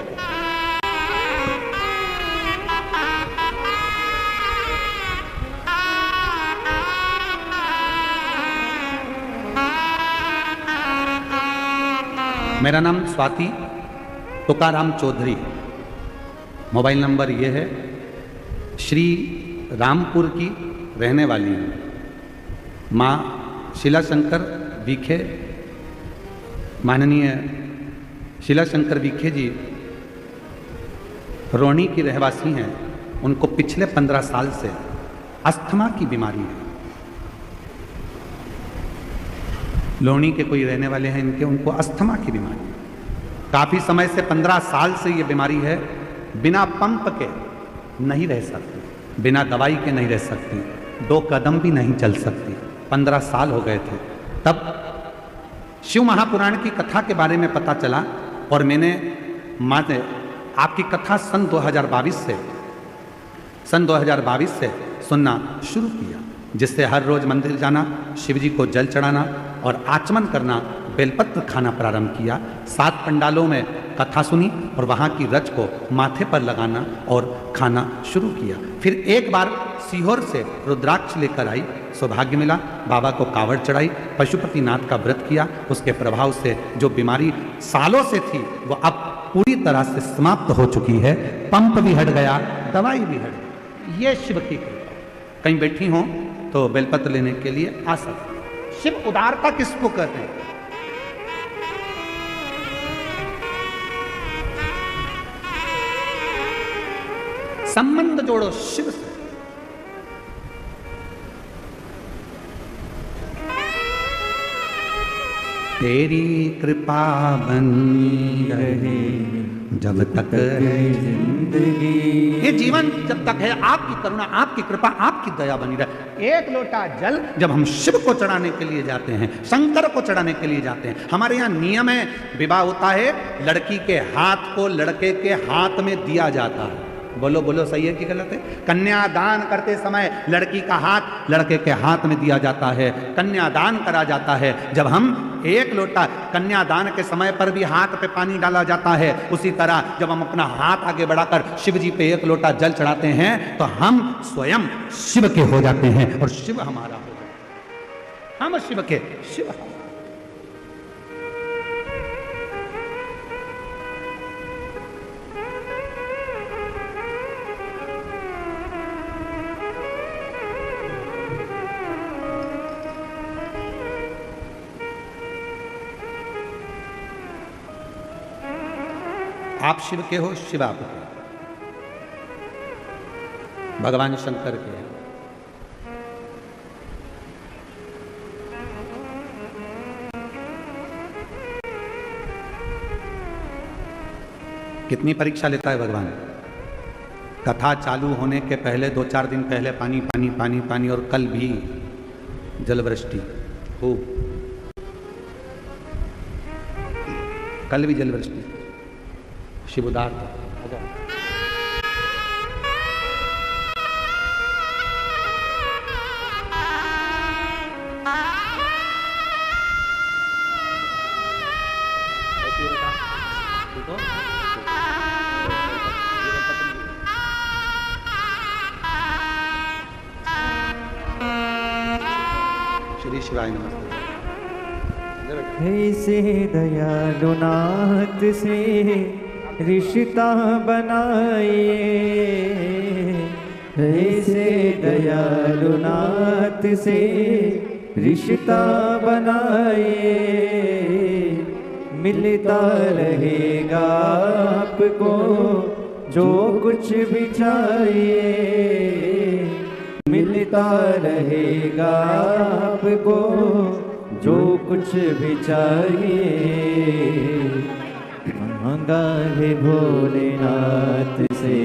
मेरा नाम स्वाति तुकाराम चौधरी, मोबाइल नंबर ये है। श्री रामपुर की रहने वाली हूँ। माँ शीला शंकर विखे, माननीय शीला शंकर विखे जी रोणी की रहवासी हैं। उनको पिछले 15 साल से अस्थमा की बीमारी है। लोहनी के कोई रहने वाले हैं इनके, उनको अस्थमा की बीमारी है। काफ़ी समय से 15 साल से ये बीमारी है। बिना पंप के नहीं रह सकती, बिना दवाई के नहीं रह सकती, 2 कदम भी नहीं चल सकती। 15 साल हो गए थे। तब शिव महापुराण की कथा के बारे में पता चला और मैंने माने आपकी कथा सन 2022 से सुनना शुरू किया, जिससे हर रोज मंदिर जाना, शिव जी को जल चढ़ाना और आचमन करना, बेलपत्र खाना प्रारंभ किया। 7 पंडालों में कथा सुनी और वहाँ की रच को माथे पर लगाना और खाना शुरू किया। फिर एक बार सीहोर से रुद्राक्ष लेकर आई, सौभाग्य मिला, बाबा को कावड़ चढ़ाई, पशुपतिनाथ का व्रत किया। उसके प्रभाव से जो बीमारी सालों से थी वो अब पूरी तरह से समाप्त हो चुकी है। पंप भी हट गया, दवाई भी हट गई। ये शिव की कृपा। कहीं बैठी हो तो बेलपत्र लेने के लिए आ सकते। शिव उदारता किसको कहते हैं? संबंध जोड़ो शिव से। तेरी कृपा बनी रहे जब तक है जिंदगी। ये जीवन जब तक है, आपकी करुणा, आपकी कृपा, आपकी दया बनी रहे। एक लोटा जल जब हम शिव को चढ़ाने के लिए जाते हैं, शंकर को चढ़ाने के लिए जाते हैं, हमारे यहाँ नियम है, विवाह होता है, लड़की के हाथ को लड़के के हाथ में दिया जाता है। बोलो बोलो, सही है कि गलत है? कन्यादान करते समय लड़की का हाथ लड़के के हाथ में दिया जाता है, कन्यादान करा जाता है। जब हम एक लोटा कन्यादान के समय पर भी हाथ पे पानी डाला जाता है, उसी तरह जब हम अपना हाथ आगे बढ़ाकर शिव जी पे एक लोटा जल चढ़ाते हैं तो हम स्वयं शिव के हो जाते हैं और शिव हमारा हो जाता है। हम शिव के, शिव। आप शिव के हो, शिव आपके, भगवान शंकर के। कितनी परीक्षा लेता है भगवान? कथा चालू होने के पहले 2-4 दिन पहले पानी पानी पानी पानी, और कल भी जलवृष्टि खूब, कल भी जलवृष्टि। शिव उदार था। श्री शिवाय नमस्ते। ऐसे दयालु नाथ से रिश्ता बनाइए, ऐसे दयालु नाथ से रिश्ता बनाइए, मिलता रहेगा आपको जो कुछ भी चाहिए, मिलता रहेगा आपको जो कुछ भी चाहिए। मांगा है भोलेनाथ से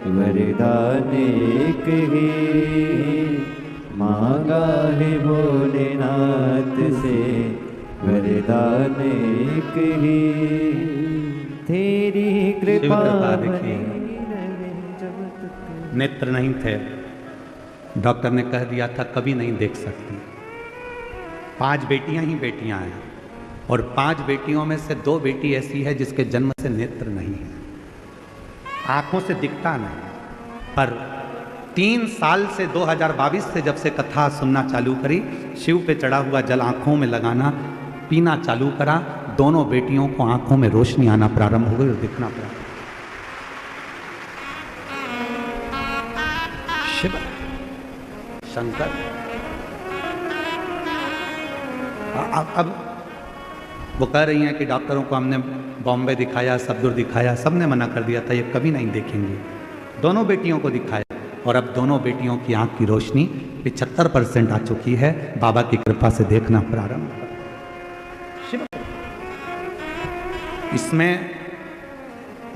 वरदान एक ही, मांगा है भोलेनाथ से वरदान एक ही, तेरी कृपा देखिए, नेत्र नहीं थे, डॉक्टर ने कह दिया था कभी नहीं देख सकती। 5 बेटियां ही बेटियां हैं, और 5 बेटियों में से 2 बेटी ऐसी है जिसके जन्म से नेत्र नहीं है, आंखों से दिखता नहीं। पर 3 साल से 2022 से जब से कथा सुनना चालू करी, शिव पे चढ़ा हुआ जल आंखों में लगाना, पीना चालू करा, दोनों बेटियों को आंखों में रोशनी आना प्रारंभ हो गई और दिखना प्रारंभ। शिव शंकर। अब वो कह रही हैं कि डॉक्टरों को हमने बॉम्बे दिखाया, सबदुर दिखाया, सबने मना कर दिया था ये कभी नहीं देखेंगे। दोनों बेटियों को दिखाया और अब दोनों बेटियों की आंख की रोशनी 75% आ चुकी है। बाबा की कृपा से देखना प्रारंभ। शिव, इसमें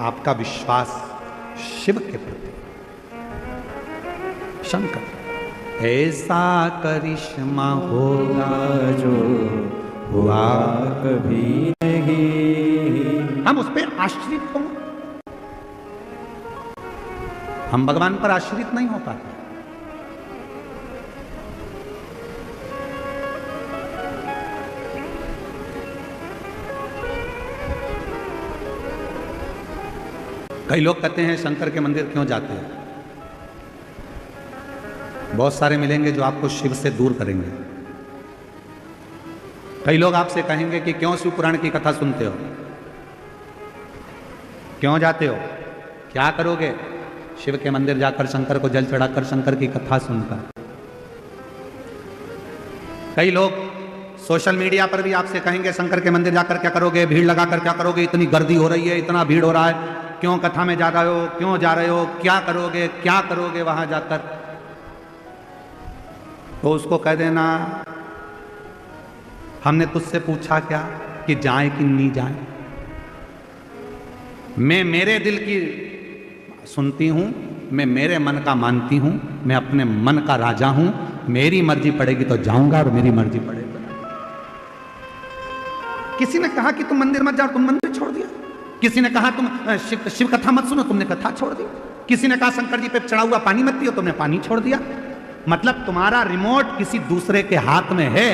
आपका विश्वास शिव के प्रति। शंकर, ऐसा करिश्मा होगा जो हुआ कभी नहीं। हम उस पर आश्रित हों, हम भगवान पर आश्रित नहीं हो पाते। कई लोग कहते हैं शंकर के मंदिर क्यों जाते हैं? बहुत सारे मिलेंगे जो आपको शिव से दूर करेंगे। कई लोग आपसे कहेंगे कि क्यों शिव पुराण की कथा सुनते हो, क्यों जाते हो, क्या करोगे? शिव के मंदिर जाकर शंकर को जल चढ़ाकर शंकर की कथा सुनकर। कई लोग सोशल मीडिया पर भी आपसे कहेंगे शंकर के मंदिर जाकर क्या करोगे, भीड़ लगाकर क्या करोगे, इतनी गर्दी हो रही है, इतना भीड़ हो रहा है, क्यों कथा में जा रहे हो, क्यों जा रहे हो, क्या करोगे वहां जाकर? तो उसको कह देना हमने तुझसे पूछा क्या कि जाए कि नहीं जाए। मैं मेरे दिल की सुनती हूं, मैं मेरे मन का मानती हूं, मैं अपने मन का राजा हूं। मेरी मर्जी पड़ेगी तो जाऊंगा और मेरी मर्जी पड़ेगी। किसी ने कहा कि तुम मंदिर मत जाओ, तुम मंदिर छोड़ दिया। किसी ने कहा तुम शिव कथा मत सुनो, तुमने कथा छोड़ दी। किसी ने कहा शंकर जी पे चढ़ा हुआ पानी मत पियो, तुमने पानी छोड़ दिया। मतलब तुम्हारा रिमोट किसी दूसरे के हाथ में है।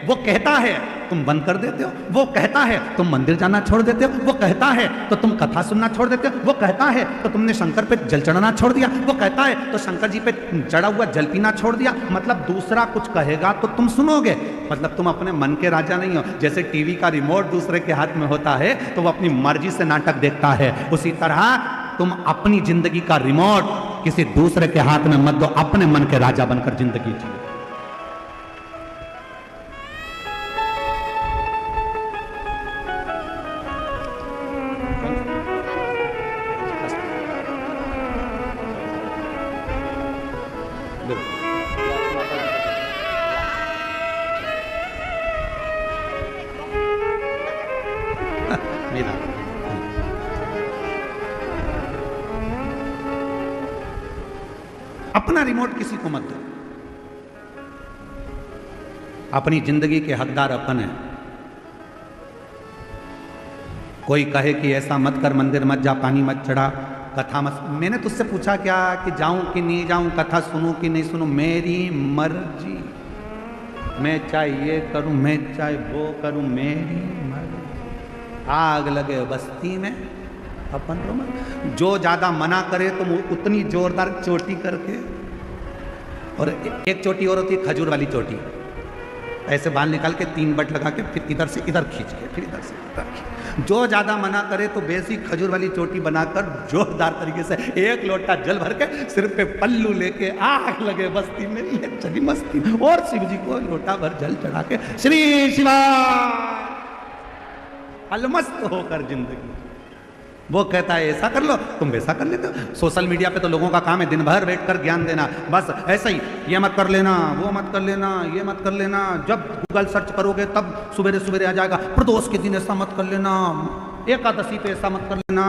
वो कहता है तुम बंद कर देते हो, वो कहता है तुम मंदिर जाना छोड़ देते हो, वो कहता है तो तुम कथा सुनना छोड़ देते हो, वो कहता है तो तुमने शंकर पे जल चढ़ाना छोड़ दिया, वो कहता है तो शंकर जी पे चढ़ा हुआ जल पीना छोड़ दिया। मतलब दूसरा कुछ कहेगा तो तुम सुनोगे। मतलब तुम अपने मन के राजा नहीं हो। जैसे टीवी का रिमोट दूसरे के हाथ में होता है तो वो अपनी मर्जी से नाटक देखता है, उसी तरह तुम अपनी जिंदगी का रिमोट किसी दूसरे के हाथ में मत दो, अपने मन के राजा बनकर जिंदगी जियो। अपना रिमोट किसी को मत दो। अपनी जिंदगी के हकदार अपन है। कोई कहे कि ऐसा मत कर, मंदिर मत जा, पानी मत चढ़ा, कथा मत। मैंने तुझसे पूछा क्या कि जाऊं कि नहीं जाऊं, कथा सुनूं कि नहीं सुनूं, मेरी मर्जी। मैं चाहे ये करूं, मैं चाहे वो करूं, मेरी मर्जी। आग लगे बस्ती में अपन तो जो ज्यादा मना करे तो उतनी जोरदार चोटी करके, और एक चोटी और होती है खजूर वाली चोटी, ऐसे बाल निकाल के 3 बट लगा के फिर इधर से इधर खींच के फिर इधर से इधर खींच। जो ज्यादा मना करे तो बेसिक खजूर वाली चोटी बनाकर जोरदार तरीके से 1 लोटा जल भर के सिर पे पल्लू लेके आग लगे बस्ती में, ये चली मस्ती। और शिव जी को लोटा भर जल चढ़ा के श्री शिवा अलमस्त होकर जिंदगी। वो कहता है ऐसा कर लो, तुम वैसा कर लेते हो। सोशल मीडिया पे तो लोगों का काम है दिन भर बैठकर ज्ञान देना, बस ऐसा ही, ये मत कर लेना, वो मत कर लेना, ये मत कर लेना। जब गूगल सर्च करोगे तब सवेरे सवेरे आ जाएगा, प्रदोष के दिन ऐसा मत कर लेना, एकादशी पे ऐसा मत कर लेना,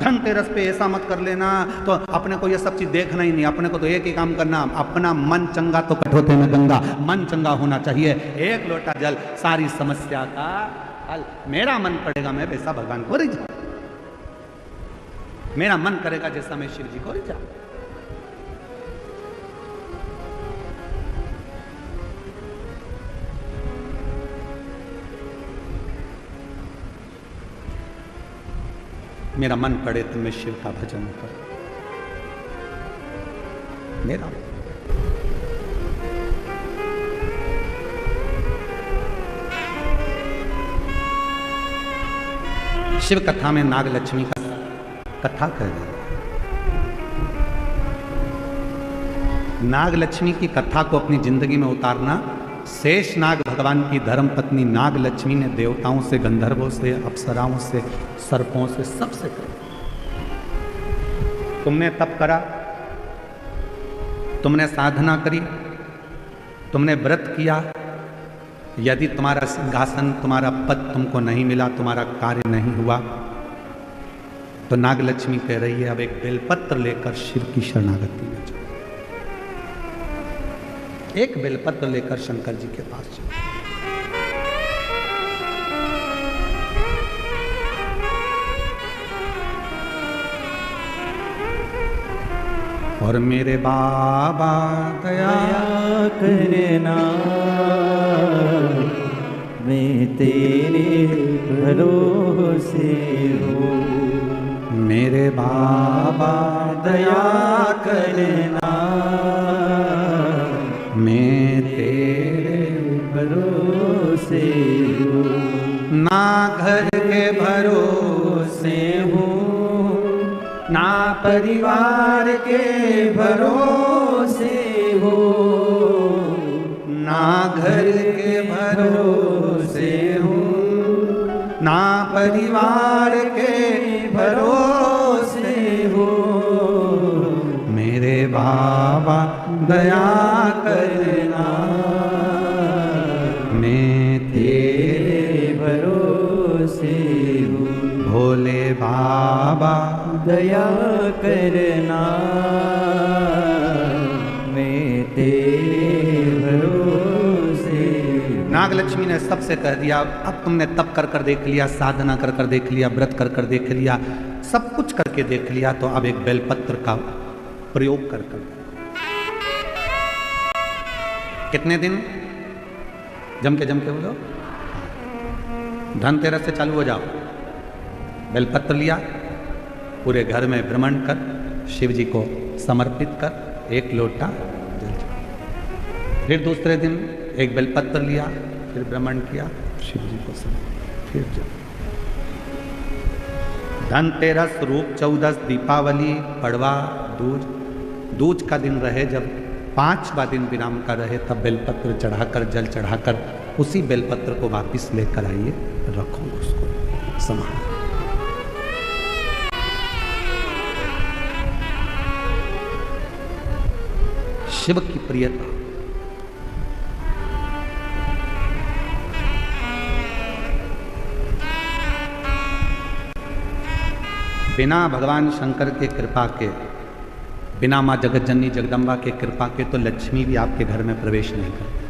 धनतेरस पे ऐसा मत कर लेना। तो अपने को ये सब चीज देखना ही नहीं, अपने को तो एक ही काम करना, अपना मन चंगा तो कठोते में गंगा, मन चंगा होना चाहिए। 1 लोटा जल सारी समस्या का हल। मेरा मन पड़ेगा मैं वैसा भगवान को रिझा, मेरा मन करेगा जैसा मैं शिव जी को रिझा। मेरा मन करे तो मैं शिव का भजन करूं। मेरा शिव कथा में नाग लक्ष्मी का कथा कर रही है। नाग लक्ष्मी की कथा को अपनी जिंदगी में उतारना, शेष नाग भगवान की धर्म पत्नी नाग लक्ष्मी ने देवताओं से, गंधर्वों से, अप्सराओं से, सर्पों से, सबसे करा। तुमने तप करा, तुमने साधना करी, तुमने व्रत किया, यदि तुम्हारा सिंहासन, तुम्हारा पद तुमको नहीं मिला, तुम्हारा कार्य नहीं हुआ, तो नाग लक्ष्मी कह रही है अब एक बेलपत्र लेकर शिव की शरणागति में जाओ। एक बेलपत्र लेकर शंकर जी के पास जाओ। और मेरे बाबा दया करना, मैं तेरे भरोसे हूँ। मेरे बाबा दया करना, मैं तेरे भरोसे हूँ। ना घर के भरोसे हूँ, ना परिवार के भरोसे हूँ, ना घर के भरोसे हूँ, ना परिवार के भरोसे हूँ। मेरे बाबा दया करना, मैं तेरे भरोसे हूँ। भोले बाबा दया करना, मैं तेरे भरोसे। नाग लक्ष्मी ने सबसे कह दिया अब तुमने तप कर कर देख लिया, साधना कर कर देख लिया, व्रत कर कर देख लिया, सब कुछ करके देख लिया, तो अब एक बेलपत्र का प्रयोग कर कर। कितने दिन? जम के बोलो, धनतेरस से चालू हो जाओ। बेलपत्र लिया, पूरे घर में भ्रमण कर, शिव जी को समर्पित कर, 1 लोटा जल चढ़ा। फिर दूसरे दिन एक बेलपत्र लिया, फिर भ्रमण किया, शिव जी को समर्पित, फिर जल। धनतेरस, रूप चौदस, दीपावली, पड़वा, दूज का दिन रहे, जब 5वां दिन विराम का रहे, तब बेलपत्र चढ़ाकर, जल चढ़ाकर उसी बेलपत्र को वापिस लेकर आइए, रखो उसको संभाल। शिव की प्रियता, बिना भगवान शंकर के कृपा के बिना माँ जगत जननी जगदम्बा के कृपा के तो लक्ष्मी भी आपके घर में प्रवेश नहीं करती,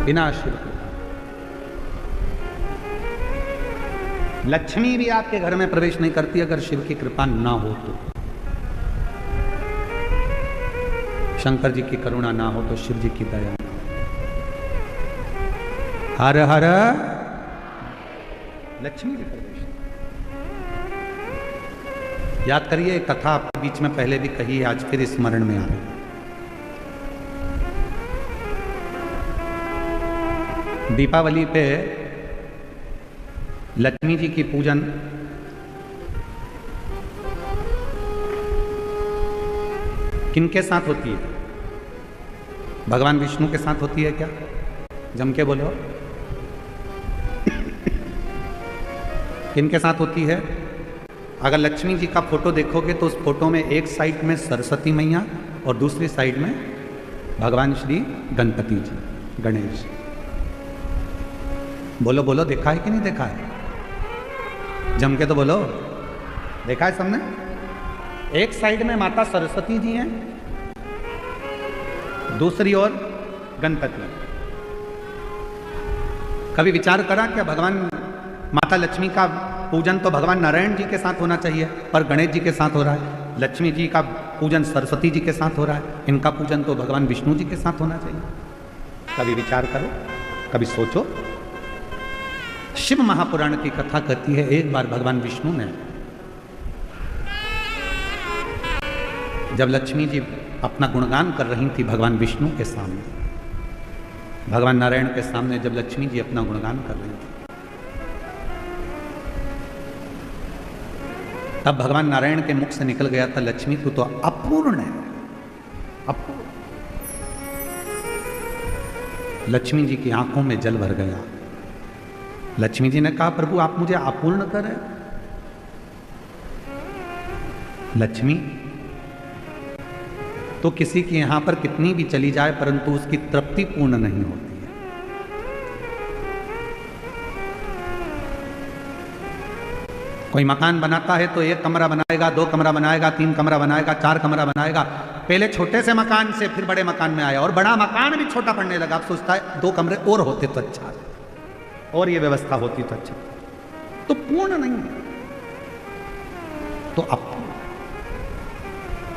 बिना शिव के। लक्ष्मी भी आपके घर में प्रवेश नहीं करती अगर शिव की कृपा ना हो तो। शंकर जी की करुणा ना हो तो शिव जी की दया। हर हर लक्ष्मी जी प्रवेश। याद करिए, कथा आपके बीच में पहले भी कही है, आज फिर स्मरण में आ रही। दीपावली पे लक्ष्मी जी की पूजन किनके साथ होती है? भगवान विष्णु के साथ होती है क्या? जम के बोलो। किनके साथ होती है? अगर लक्ष्मी जी का फोटो देखोगे तो उस फोटो में एक साइड में सरस्वती मैया और दूसरी साइड में भगवान श्री गणपति जी, गणेश। बोलो बोलो, देखा है कि नहीं देखा है? जम के तो बोलो, देखा है सबने? एक साइड में माता सरस्वती जी हैं, दूसरी ओर गणपति। कभी विचार करा क्या भगवान माता लक्ष्मी का पूजन तो भगवान नारायण जी के साथ होना चाहिए, पर गणेश जी के साथ हो रहा है। लक्ष्मी जी का पूजन सरस्वती जी के साथ हो रहा है, इनका पूजन तो भगवान विष्णु जी के साथ होना चाहिए। कभी विचार करो, कभी सोचो। शिव महापुराण की कथा कहती है, एक बार भगवान विष्णु ने जब लक्ष्मी जी अपना गुणगान कर रही थी भगवान विष्णु के सामने, भगवान नारायण के सामने जब लक्ष्मी जी अपना गुणगान कर रही थी, तब भगवान नारायण के मुख से निकल गया था, लक्ष्मी तू तो अपूर्ण है, अपूर्ण। लक्ष्मी जी की आंखों में जल भर गया। लक्ष्मी जी ने कहा, प्रभु आप मुझे अपूर्ण करें। लक्ष्मी तो किसी के यहां पर कितनी भी चली जाए परंतु उसकी तृप्ति पूर्ण नहीं होती है। कोई मकान बनाता है तो एक कमरा बनाएगा, दो कमरा बनाएगा, तीन कमरा बनाएगा, चार कमरा बनाएगा। पहले छोटे से मकान से फिर बड़े मकान में आया और बड़ा मकान भी छोटा पड़ने लगा। आप सोचता है दो कमरे और होते तो अच्छा, और ये व्यवस्था होती तो अच्छा। तो पूर्ण नहीं है तो अब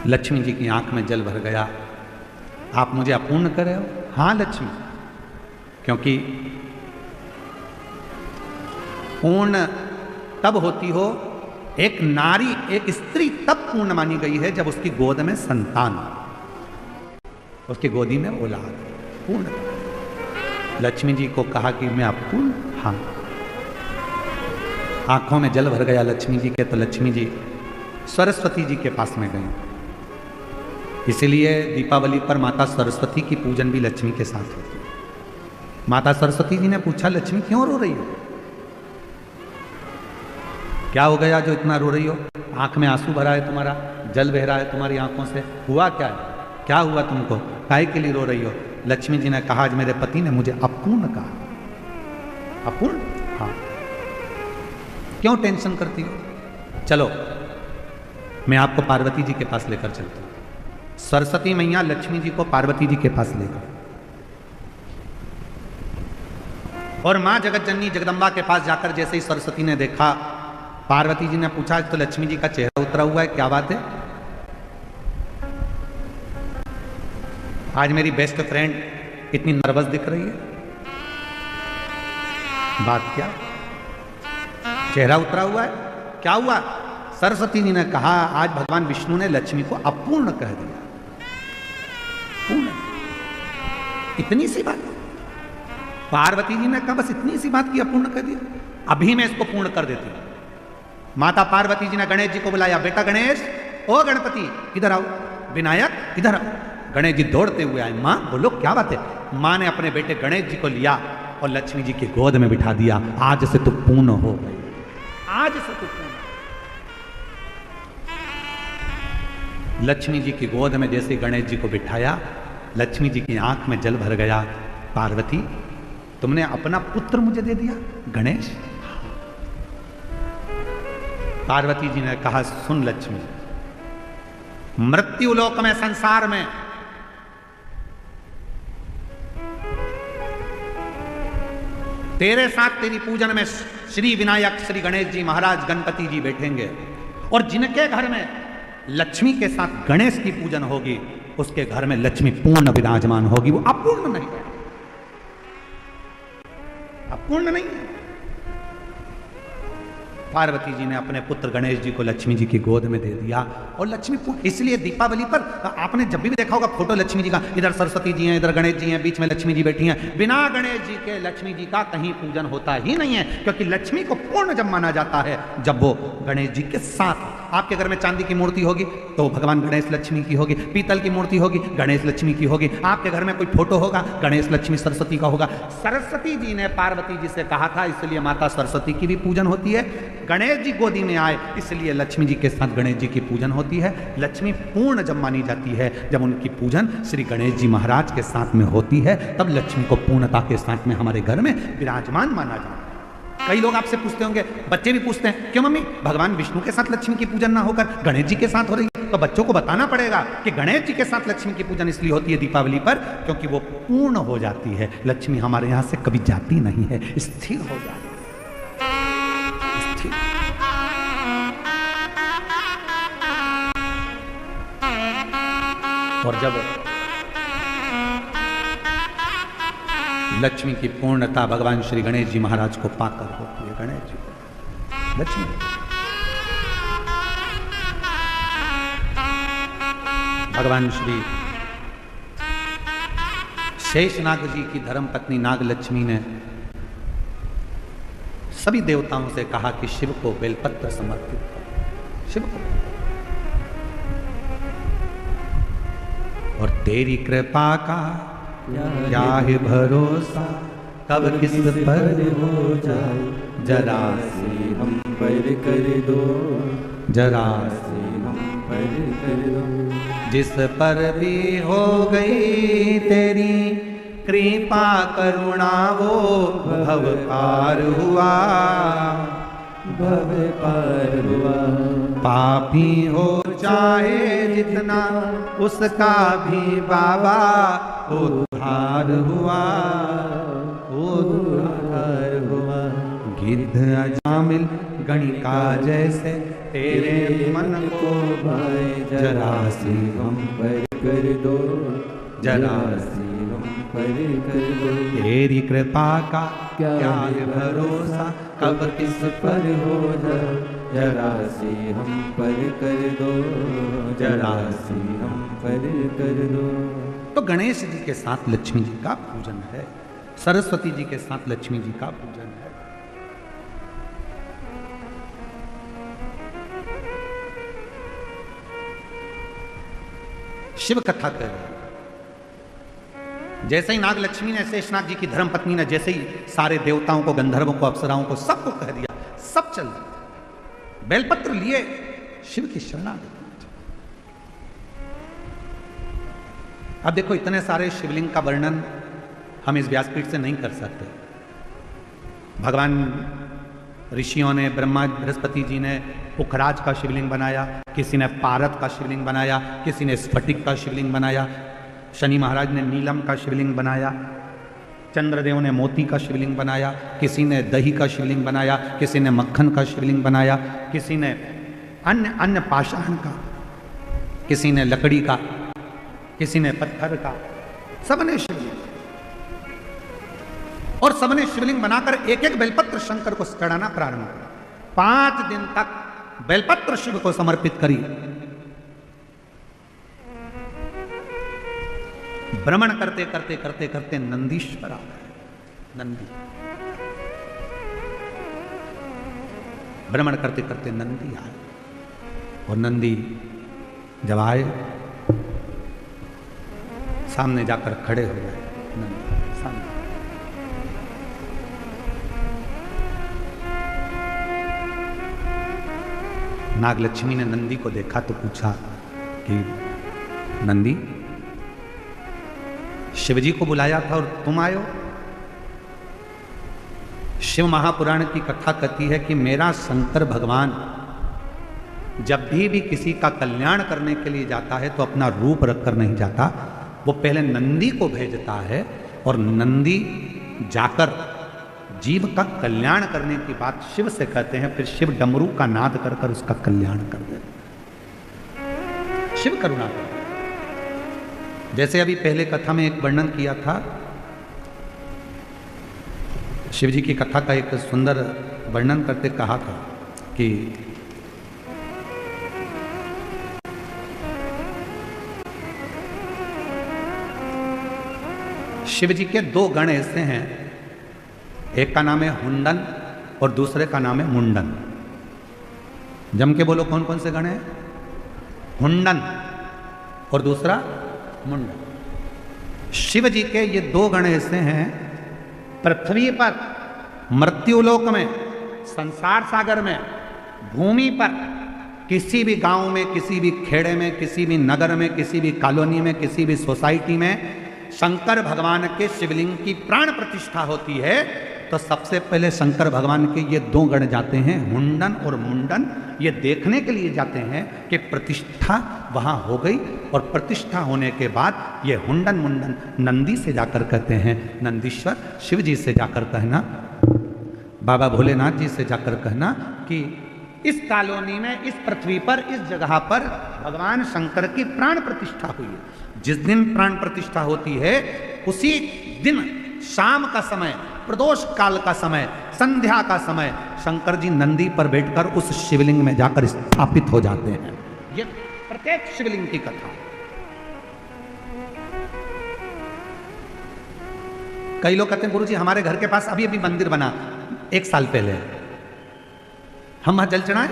लक्ष्मी जी की आंख में जल भर गया। आप मुझे अपूर्ण कर रहे हो? हाँ लक्ष्मी, क्योंकि पूर्ण तब होती हो, एक नारी, एक स्त्री तब पूर्ण मानी गई है जब उसकी गोद में संतान, उसकी गोदी में औलाद, पूर्ण। लक्ष्मी जी को कहा कि मैं अपूर्ण, हाँ। आंखों में जल भर गया लक्ष्मी जी के, तो लक्ष्मी जी सरस्वती जी के पास में गई। इसीलिए दीपावली पर माता सरस्वती की पूजन भी लक्ष्मी के साथ होती है। माता सरस्वती जी ने पूछा, लक्ष्मी क्यों रो रही हो? क्या हो गया जो इतना रो रही हो? आंख में आंसू भरा है तुम्हारा, जल बह रहा है तुम्हारी आंखों से, हुआ क्या है? क्या हुआ तुमको? काहे के लिए रो रही हो? लक्ष्मी जी ने कहा, आज मेरे पति ने मुझे अपूर्ण कहा। अपूर्ण? हाँ। क्यों टेंशन करती हो? चलो मैं आपको पार्वती जी के पास लेकर चलता हूं। सरस्वती मैया लक्ष्मी जी को पार्वती जी के पास लेकर, और मां जगत जननी जगदम्बा के पास जाकर जैसे ही सरस्वती ने देखा, पार्वती जी ने पूछा, तो लक्ष्मी जी का चेहरा उतरा हुआ है, क्या बात है? आज मेरी बेस्ट फ्रेंड इतनी नर्वस दिख रही है, बात क्या? चेहरा उतरा हुआ है, क्या हुआ? सरस्वती जी ने कहा, आज भगवान विष्णु ने लक्ष्मी को अपूर्ण कह दिया। पूर्ण, इतनी सी बात। पार्वती जी ने कहा, बस इतनी सी बात की अपूर्ण कह दिया, अभी मैं इसको पूर्ण कर देती हूं। माता पार्वती जी ने गणेश जी को बुलाया, बेटा गणेश, ओ गणपति इधर आओ, विनायक इधर आओ। गणेश जी दौड़ते हुए आए। मां बोलो क्या बात है? मां ने अपने बेटे गणेश जी को लिया और लक्ष्मी जी की गोद में बिठा दिया। आज से तू पूर्ण हो गई, आज से तू पूर्ण। लक्ष्मी जी की गोद में जैसे गणेश जी को बिठाया, लक्ष्मी जी की आंख में जल भर गया। पार्वती, तुमने अपना पुत्र मुझे दे दिया? गणेश, पार्वती जी ने कहा, सुन लक्ष्मी, मृत्यु लोक में, संसार में तेरे साथ तेरी पूजन में श्री विनायक, श्री गणेश जी महाराज, गणपति जी बैठेंगे, और जिनके घर में लक्ष्मी के साथ गणेश की पूजन होगी, उसके घर में लक्ष्मी पूर्ण विराजमान होगी, वो अपूर्ण नहीं है, अपूर्ण नहीं है। पार्वती जी ने अपने पुत्र गणेश जी को लक्ष्मी जी की गोद में दे दिया, और लक्ष्मी, इसलिए दीपावली पर आपने जब भी देखा होगा फोटो लक्ष्मी जी का, इधर सरस्वती जी हैं, इधर गणेश जी हैं, बीच में लक्ष्मी जी बैठी हैं। बिना गणेश जी के लक्ष्मी जी का कहीं पूजन होता ही नहीं है, क्योंकि लक्ष्मी को पूर्ण जब माना जाता है जब वो गणेश जी के साथ। आपके घर में चांदी की मूर्ति होगी तो भगवान गणेश लक्ष्मी की होगी, पीतल की मूर्ति होगी गणेश लक्ष्मी की होगी, आपके घर में कोई फोटो होगा गणेश लक्ष्मी सरस्वती का होगा। सरस्वती जी ने पार्वती जी से कहा था, इसलिए माता सरस्वती की भी पूजन होती है। गणेश जी गोदी में आए, इसलिए लक्ष्मी जी के साथ गणेश जी की पूजन होती है। लक्ष्मी पूर्ण जब मानी जाती है, जब उनकी पूजन श्री गणेश जी महाराज के साथ में होती है, तब लक्ष्मी को पूर्णता के साथ में हमारे घर में विराजमान माना जाता है। कई लोग आपसे पूछते होंगे, बच्चे भी पूछते हैं, क्यों मम्मी भगवान विष्णु के साथ लक्ष्मी की पूजन ना होकर गणेश जी के साथ हो रही है? तो बच्चों को बताना पड़ेगा कि गणेश जी के साथ लक्ष्मी की पूजन इसलिए होती है दीपावली पर, क्योंकि वो पूर्ण हो जाती है। लक्ष्मी हमारे यहाँ से कभी जाती नहीं है, स्थिर हो जाती है, स्थिर। और जब लक्ष्मी की पूर्णता भगवान श्री गणेश जी महाराज को पाकर होती है, गणेश जी को लक्ष्मी, भगवान श्री शेषनाग जी की धर्मपत्नी नाग लक्ष्मी ने सभी देवताओं से कहा कि शिव को बेलपत्र समर्पित करो, शिव को। और तेरी कृपा का क्या है भरोसा, कब किस पर हो जाए, जरा से हम पर कर दो, जरा से हम पर कर दो। जिस पर भी हो गई तेरी कृपा करुणा, वो भव पार हुआ, भव पार हुआ। पापी हो चाहे जितना, उसका भी बाबा उद्धार हुआ, उद्धार हुआ। गिद्ध अजामिल गणिका जैसे तेरे मन को भाए, जरा सी हम पर कर दो, जरा सी हम पर कर दो। तेरी कृपा का क्या है भरोसा, कब किस पर हो जाए, जरा सी हम पर कर दो, जरा सी हम पर कर दो। तो गणेश जी के साथ लक्ष्मी जी का पूजन है, सरस्वती जी के साथ लक्ष्मी जी का पूजन है। शिव कथा कर रहे हैं। जैसे ही नाग लक्ष्मी ने, शेषनाग जी की धर्मपत्नी ने जैसे ही सारे देवताओं को, गंधर्वों को, अप्सराओं को, सबको कह दिया, सब चल दिया, बेलपत्र लिए शिव की शरणागति। अब देखो, इतने सारे शिवलिंग का वर्णन हम इस व्यासपीठ से नहीं कर सकते। भगवान ऋषियों ने, ब्रह्मा बृहस्पति जी ने पुखराज का शिवलिंग बनाया, किसी ने पारद का शिवलिंग बनाया, किसी ने स्फटिक का शिवलिंग बनाया, शनि महाराज ने नीलम का शिवलिंग बनाया, चंद्रदेव ने मोती का शिवलिंग बनाया, किसी ने दही का शिवलिंग बनाया, किसी ने मक्खन का शिवलिंग बनाया, किसी ने अन्य पाषाण का, किसी ने लकड़ी का, किसी ने पत्थर का, सबने शिवलिंग, और सबने शिवलिंग बनाकर एक एक बेलपत्र शंकर को चढ़ाना प्रारंभ किया। 5 दिन तक बेलपत्र शिव को समर्पित करी। भ्रमण करते करते करते करते नंदीश्वर आ गए। नंदी भ्रमण करते करते नंदी आए, और नंदी जब आए सामने जाकर खड़े हो गए। नंदी सामने, नागलक्ष्मी ने नंदी को देखा तो पूछा कि नंदी, शिवजी को बुलाया था और तुम आए हो? शिव महापुराण की कथा कहती है कि मेरा शंकर भगवान जब भी किसी का कल्याण करने के लिए जाता है तो अपना रूप रखकर नहीं जाता, वो पहले नंदी को भेजता है और नंदी जाकर जीव का कल्याण करने की बात शिव से कहते हैं, फिर शिव डमरू का नाद कर कर उसका कल्याण कर देते। शिव करुणा कर, जैसे अभी पहले कथा में एक वर्णन किया था, शिव जी की कथा का एक सुंदर वर्णन करते कहा था कि शिव जी के दो गण ऐसे हैं, एक का नाम है हुंडन और दूसरे का नाम है मुंडन। जम के बोलो कौन कौन से गण हैं? हुंडन और दूसरा मुंडन। शिव जी के ये दो गण ऐसे हैं, पृथ्वी पर मृत्युलोक में, संसार सागर में, भूमि पर, किसी भी गांव में, किसी भी खेड़े में, किसी भी नगर में, किसी भी कॉलोनी में, किसी भी सोसाइटी में शंकर भगवान के शिवलिंग की प्राण प्रतिष्ठा होती है तो सबसे पहले शंकर भगवान के ये दो गण जाते हैं, हुंडन और मुंडन। ये देखने के लिए जाते हैं कि प्रतिष्ठा वहां हो गई, और प्रतिष्ठा होने के बाद ये हुंडन मुंडन नंदी से जाकर कहते हैं, नंदीश्वर शिव जी से जाकर कहना, बाबा भोलेनाथ जी से जाकर कहना कि इस कॉलोनी में, इस पृथ्वी पर, इस जगह पर भगवान शंकर की प्राण प्रतिष्ठा हुई है। जिस दिन प्राण प्रतिष्ठा होती है उसी दिन शाम का समय, प्रदोष काल का समय, संध्या का समय, शंकर जी नंदी पर बैठकर उस शिवलिंग में जाकर स्थापित हो जाते हैं। ये प्रत्येक शिवलिंग की कथा। कई लोग कहते हैं गुरुजी हमारे घर के पास अभी अभी मंदिर बना 1 साल पहले, हम वहां जल चढ़ाएं?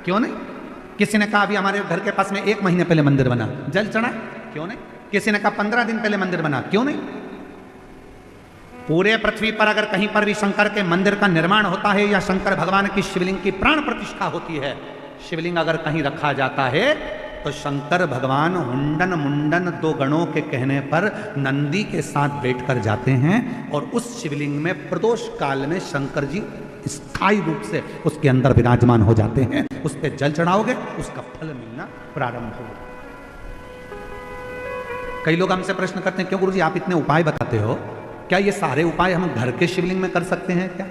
क्यों नहीं? किसी ने कहा अभी हमारे घर के पास में 1 महीने पहले मंदिर बना, जल चढ़ाएं? क्यों नहीं? किसी ने कहा 15 दिन पहले मंदिर बना, क्यों नहीं? पूरे पृथ्वी पर अगर कहीं पर भी शंकर के मंदिर का निर्माण होता है या शंकर भगवान की शिवलिंग की प्राण प्रतिष्ठा होती है, शिवलिंग अगर कहीं रखा जाता है तो शंकर भगवान हुंडन मुंडन दो गणों के कहने पर नंदी के साथ बैठकर जाते हैं और उस शिवलिंग में प्रदोष काल में शंकर जी स्थायी रूप से उसके अंदर विराजमान हो जाते हैं। उस पर जल चढ़ाओगे उसका फल मिलना प्रारंभ होगा। कई लोग हमसे प्रश्न करते हैं क्यों गुरुजी आप इतने उपाय बताते हो, क्या ये सारे उपाय हम घर के शिवलिंग में कर सकते हैं क्या?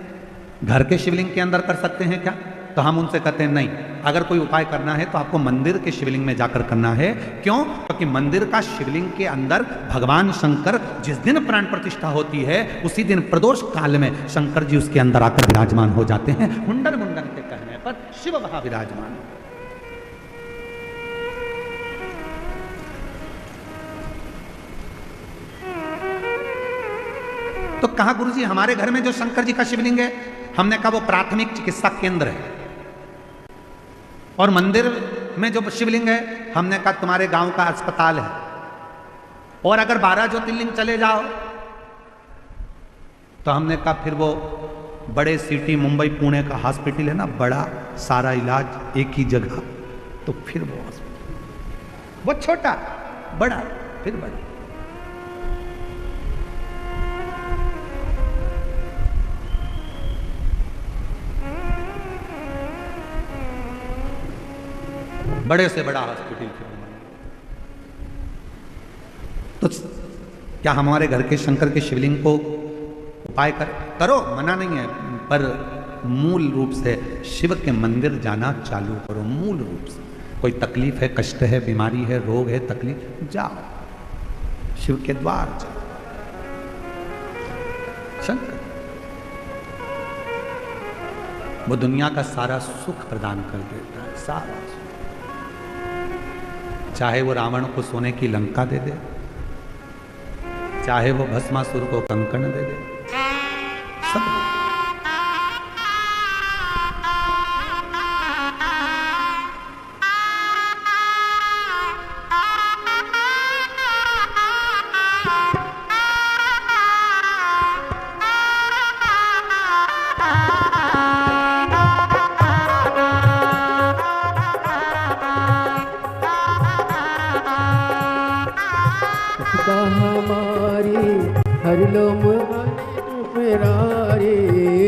घर के शिवलिंग के अंदर कर सकते हैं क्या? तो हम उनसे कहते हैं नहीं, अगर कोई उपाय करना है तो आपको मंदिर के शिवलिंग में जाकर करना है। क्यों? क्योंकि मंदिर का शिवलिंग के अंदर भगवान शंकर जिस दिन प्राण प्रतिष्ठा होती है उसी दिन प्रदोष काल में शंकर जी उसके अंदर आकर विराजमान हो जाते हैं। हुंडन मुंडन के कहने पर शिव वहां विराजमान। तो कहा गुरुजी हमारे घर में जो शंकर जी का शिवलिंग है, हमने कहा वो प्राथमिक चिकित्सा केंद्र है, और मंदिर में जो शिवलिंग है हमने कहा तुम्हारे गांव का अस्पताल है, और अगर 12 ज्योतिर्लिंग चले जाओ तो हमने कहा फिर वो बड़े सिटी मुंबई पुणे का हॉस्पिटल है ना, बड़ा सारा इलाज एक ही जगह, तो फिर वो हॉस्पिटल, वो छोटा बड़ा फिर बड़ा। बड़े से बड़ा हॉस्पिटल। तो क्या हमारे घर के शंकर के शिवलिंग को उपाय करो, मना नहीं है, पर मूल रूप से शिव के मंदिर जाना चालू करो। मूल रूप से कोई तकलीफ है, कष्ट है, बीमारी है, रोग है, तकलीफ, जाओ शिव के द्वार जाओ। शंकर वो दुनिया का सारा सुख प्रदान कर देता है, सारा सुख। चाहे वो रावण को सोने की लंका दे दे, चाहे वो भस्मासुर को कंकण दे दे, सब।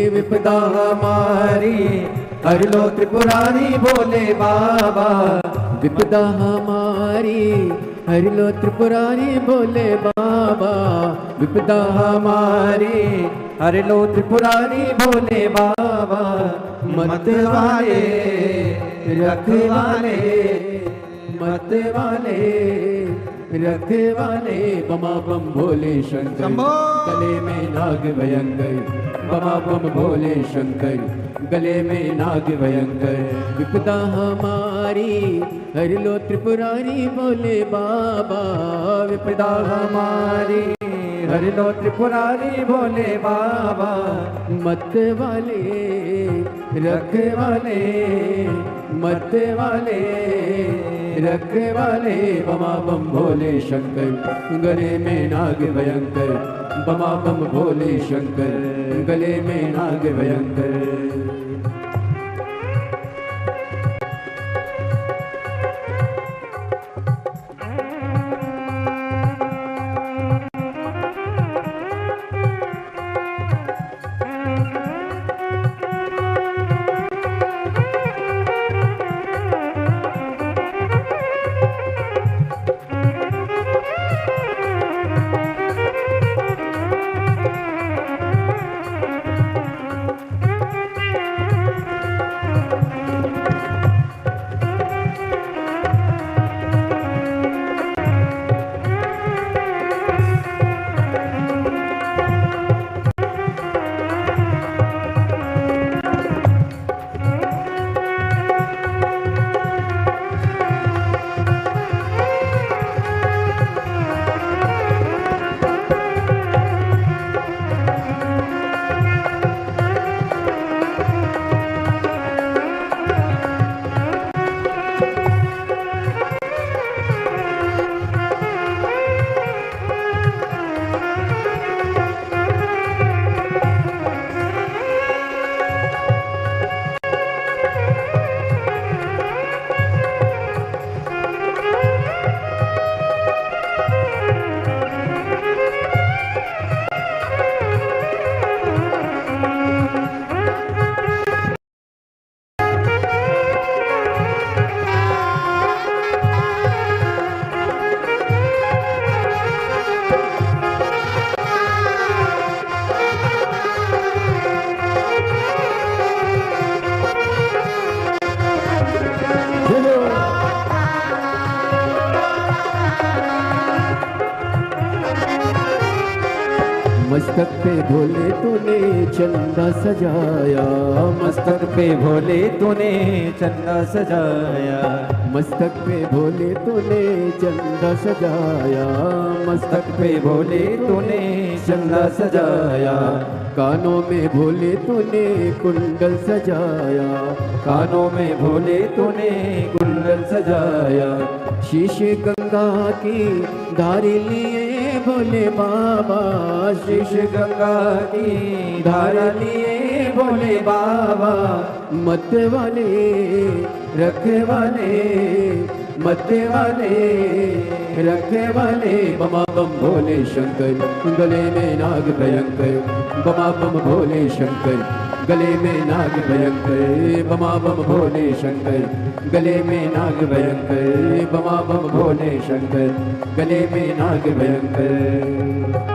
विपदा हमारी हर लो त्रिपुरारी भोले बाबा, विपदा हमारी हर लो त्रिपुरारी भोले बाबा, विपदा हमारी हर लो त्रिपुरारी भोले बाबा, मत वाले रखवाले, मत वाले रखवाले, बमा बम भोले शंकर, गले में नाग भयंकर, बमा बम भोले शंकर, गले में नाग भयंकर, विपदा हमारी हर लो त्रिपुरारी भोले बाबा, विपदा हमारी हर लो त्रिपुरारी भोले बाबा, मत वाले रखवाले, मत वाले रखवाले, बमा बम भोले शंकर, गले में नाग भयंकर, बमा बम भोले शंकर, गले में नाग भयंकर। मस्तक पे भोले तूने चंदा सजाया, मस्तक पे भोले तूने चंदा सजाया, मस्तक पे भोले तूने चंदा सजाया, मस्तक पे भोले तूने चंदा सजाया, कानों में भोले तूने कुंडल सजाया, कानों में भोले तूने कुंडल सजाया, शीश गंगा की धारी लिए भोले बाबा, शीश गंगा की धारा लिए भोले बाबा, मत वाले रखे वाले, मत वाले रखे वाले, बमा बम भोले शंकर, गले में नाग भयंकर, बमा बम भोले शंकर, गले में नाग भयंकर, बमा बम भोले शंकर, गले में नाग भयंकर, बमा बम भोले शंकर, गले में नाग भयंकर।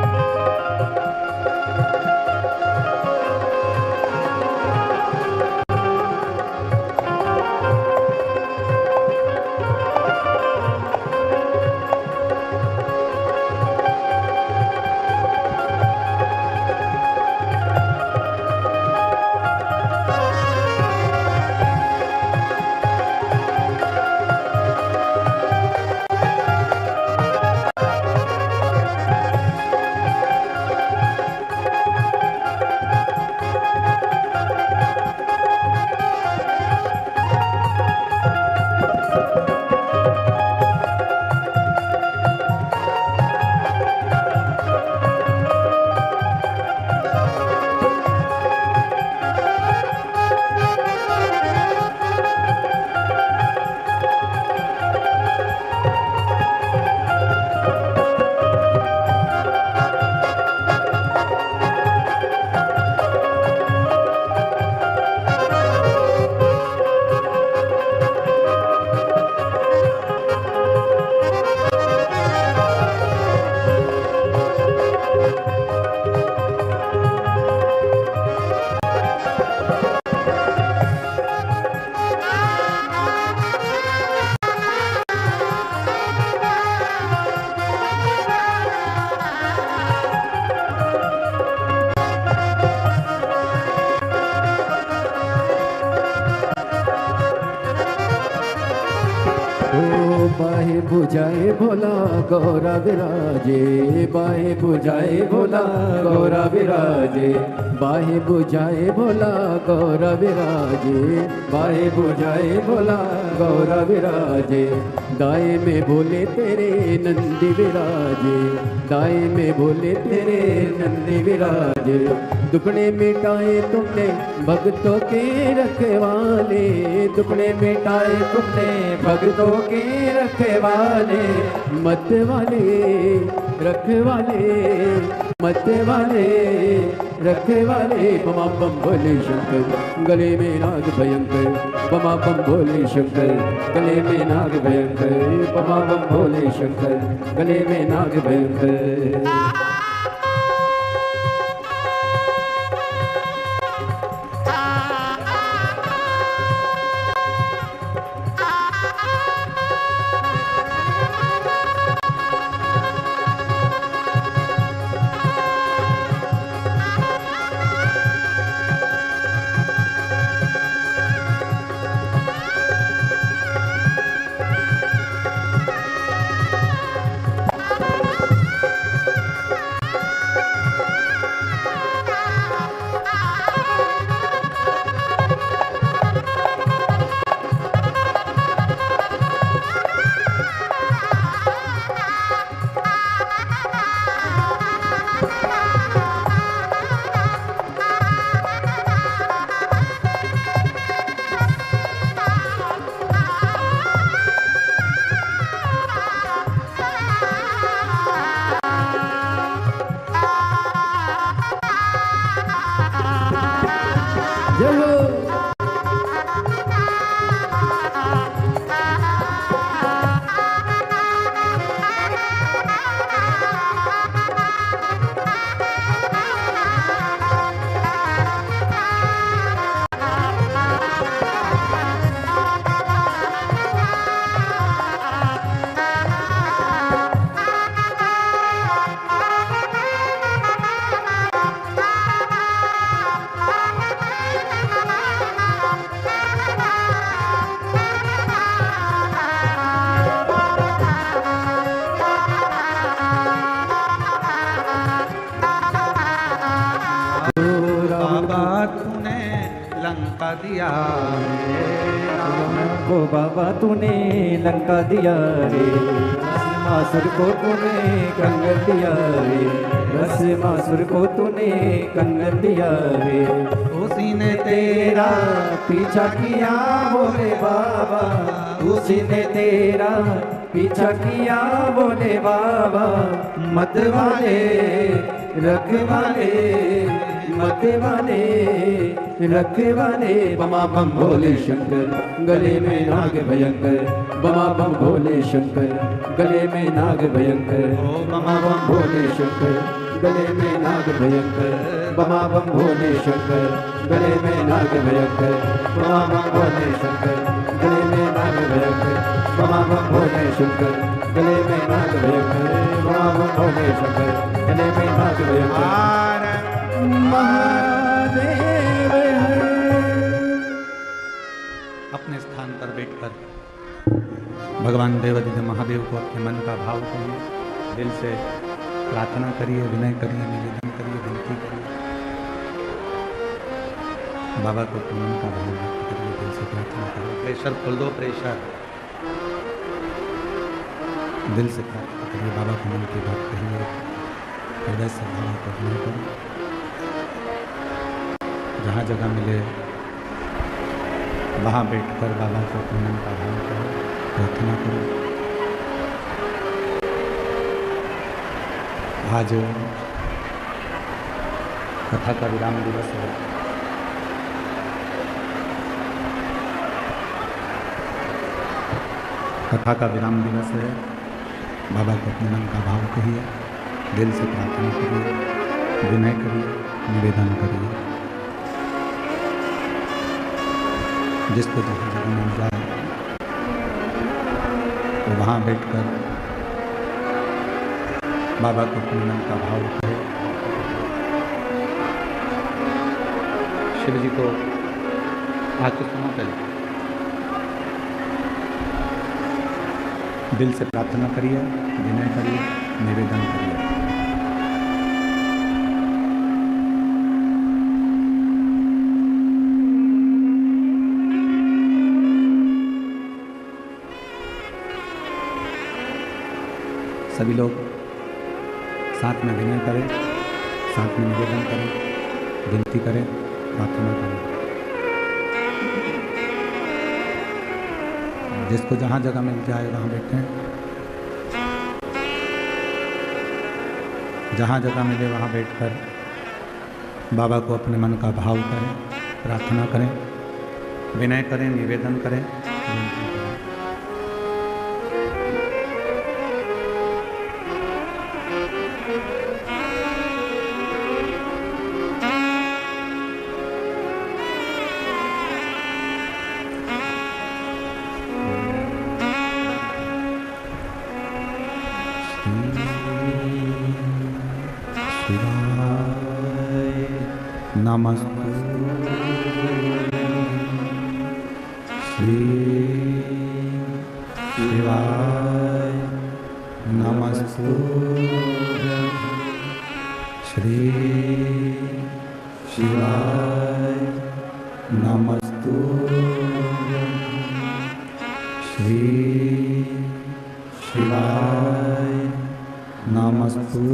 बाहे बुझाए भोला गौरा विराजे, बाहे बुझाए भोला गौरा विराजे, बाहे बुझाए भोला गौरा विराजे, बाहे बुझाए भोला गौरा विराजे। दाएं में भोले तेरे नंदी विराजे, दाएं में भोले तेरे नंदी विराजे। दुखड़े मिटाए तुमने भक्तों के रखवाले, दुखड़े मिटाए तुमने भक्तों के रखवाले। मत वाले रखवाले, मत वाले रखवाले। बमा बम भोले शंकर गले में नाग भयंकर, बमा बम भोले शंकर गले में नाग भयंकर, बमा बम भोले शंकर गले में नाग भयंकर। दिया को बाबा तूने लंका दिया रे, मासुर को तूने कंगन दिया रे, बस मासुर को तूने कंगन दिया रे। उसी ने तेरा पीछा किया बोले बाबा, उसी ने तेरा पीछा किया बोले बाबा। मत वाले रखवाले, मत वाले रखवाले। बमा बम भोले शंकर गले में नाग भयंकर, बमा बम भोले शंकर गले में नाग भयंकर, बमा बम भोले शंकर गले में नाग भयंकर, बमा बम भोले शंकर गले में नाग भयंकर, बमा बम भोले शंकर गले में नाग भयंकर, बमा बम भोले शंकर गले में नाग भयंकर, बमा बम भोले शंकर गले में नाग भयंकर। महादेव अपने स्थान पर बैठकर भगवान देवाधिदेव महादेव को अपने मन का भाव करिए, दिल से प्रार्थना करिए, विनय करिए, निवेदन करिए, विनती करिए। बाबा को अपने मन का भाव व्यक्त करिए, दिल से प्रार्थना करिए। प्रेशर खोल दो, प्रेशर दिल से प्रार्थना करिए, बाबा को मन की बात कहिए, हृदय से भाव करना करिए। जहाँ जगह मिले वहाँ बैठकर बाबा को अपने मन का भाव करो, प्रार्थना करो। आज कथा का विराम दिवस है। कथा का विराम दिवस है। बाबा को अपने मन का भाव कहिए, दिल से प्रार्थना करिए। विनय करिए, निवेदन करिए। जिसको जहाँ जगह मिल जाए तो वहाँ बैठकर बाबा को अपने मन का भाव करें। शिव जी को आके सुना करें, दिल से प्रार्थना करिए, विनय करिए, निवेदन करिए। सभी लोग साथ में विनय करें, साथ में निवेदन करें, विनती करें, प्रार्थना करें। जिसको जहाँ जगह मिल जाए वहाँ बैठें, जहाँ जगह मिले वहाँ बैठकर बाबा को अपने मन का भाव करें, प्रार्थना करें, विनय करें, निवेदन करें, विनती करें। नमस्ते श्री शिवाय, नमस्ते श्री शिवाय, नमस्ते श्री शिवाय, नमस्ते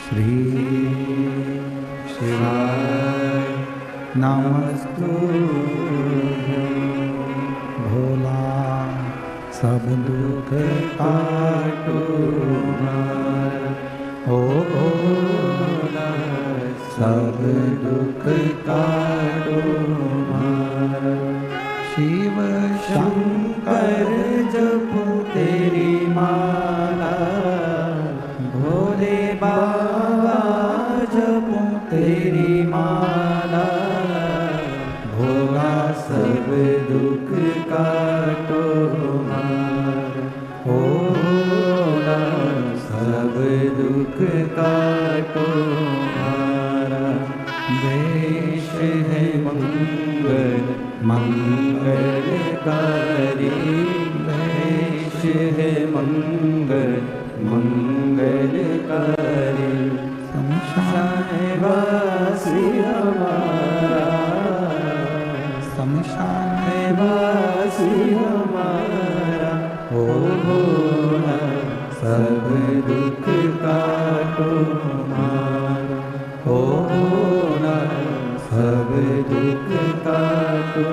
श्री शिवाय, नमस्तुभ्यं। भोला सब दुख काटो मार, ओ भोला सब दुख काटो मार। शिव शंकर जपो तेरी माला, भोले बाबा जपो तेरी माला। भोला सब दुख काटो मार, ओ भोला सब दुख काटो मारा। देश है मंगल मंगलकारी, देश है मंगल मंगलकारी। शमशान वासी हमारा, शमशान वासी हमारा। ओ भोला सब दुख काटो मारा, ओ भोला सब दुख काटो।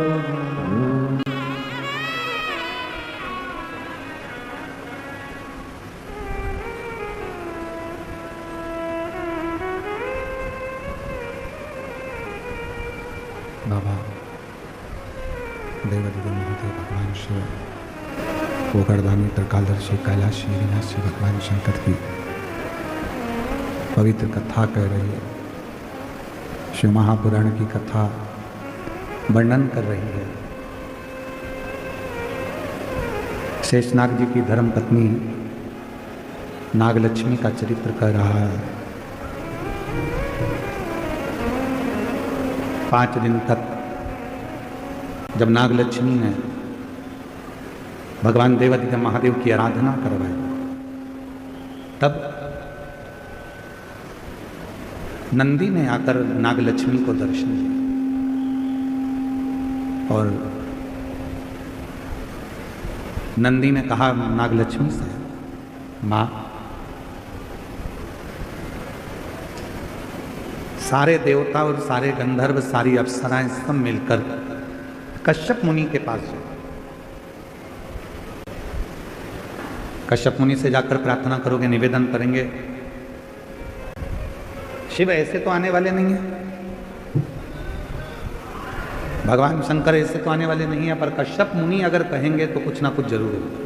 बाबा देवादिदेव महादेव भगवान शिव, गोकर्णदानी त्रिकालदर्शी कैलाशी विनाशी भगवान शंकर की पवित्र कथा कह रही है। शिव महापुराण की कथा वर्णन कर रही है। शेषनाग जी की धर्मपत्नी नागलक्ष्मी का चरित्र कह रहा है। 5 दिन तक जब नागलक्ष्मी ने भगवान देवादिदेव महादेव की आराधना करवाई, तब नंदी ने आकर नागलक्ष्मी को दर्शन दिया और नंदी ने कहा नागलक्ष्मी से, माँ सारे देवता और सारे गंधर्व, सारी अप्सराएं सब मिलकर कश्यप मुनि के पास गए। कश्यप मुनि से जाकर प्रार्थना करोगे, निवेदन करेंगे, शिव ऐसे तो आने वाले नहीं है, भगवान शंकर ऐसे तो आने वाले नहीं है, पर कश्यप मुनि अगर कहेंगे तो कुछ ना कुछ जरूर होगा।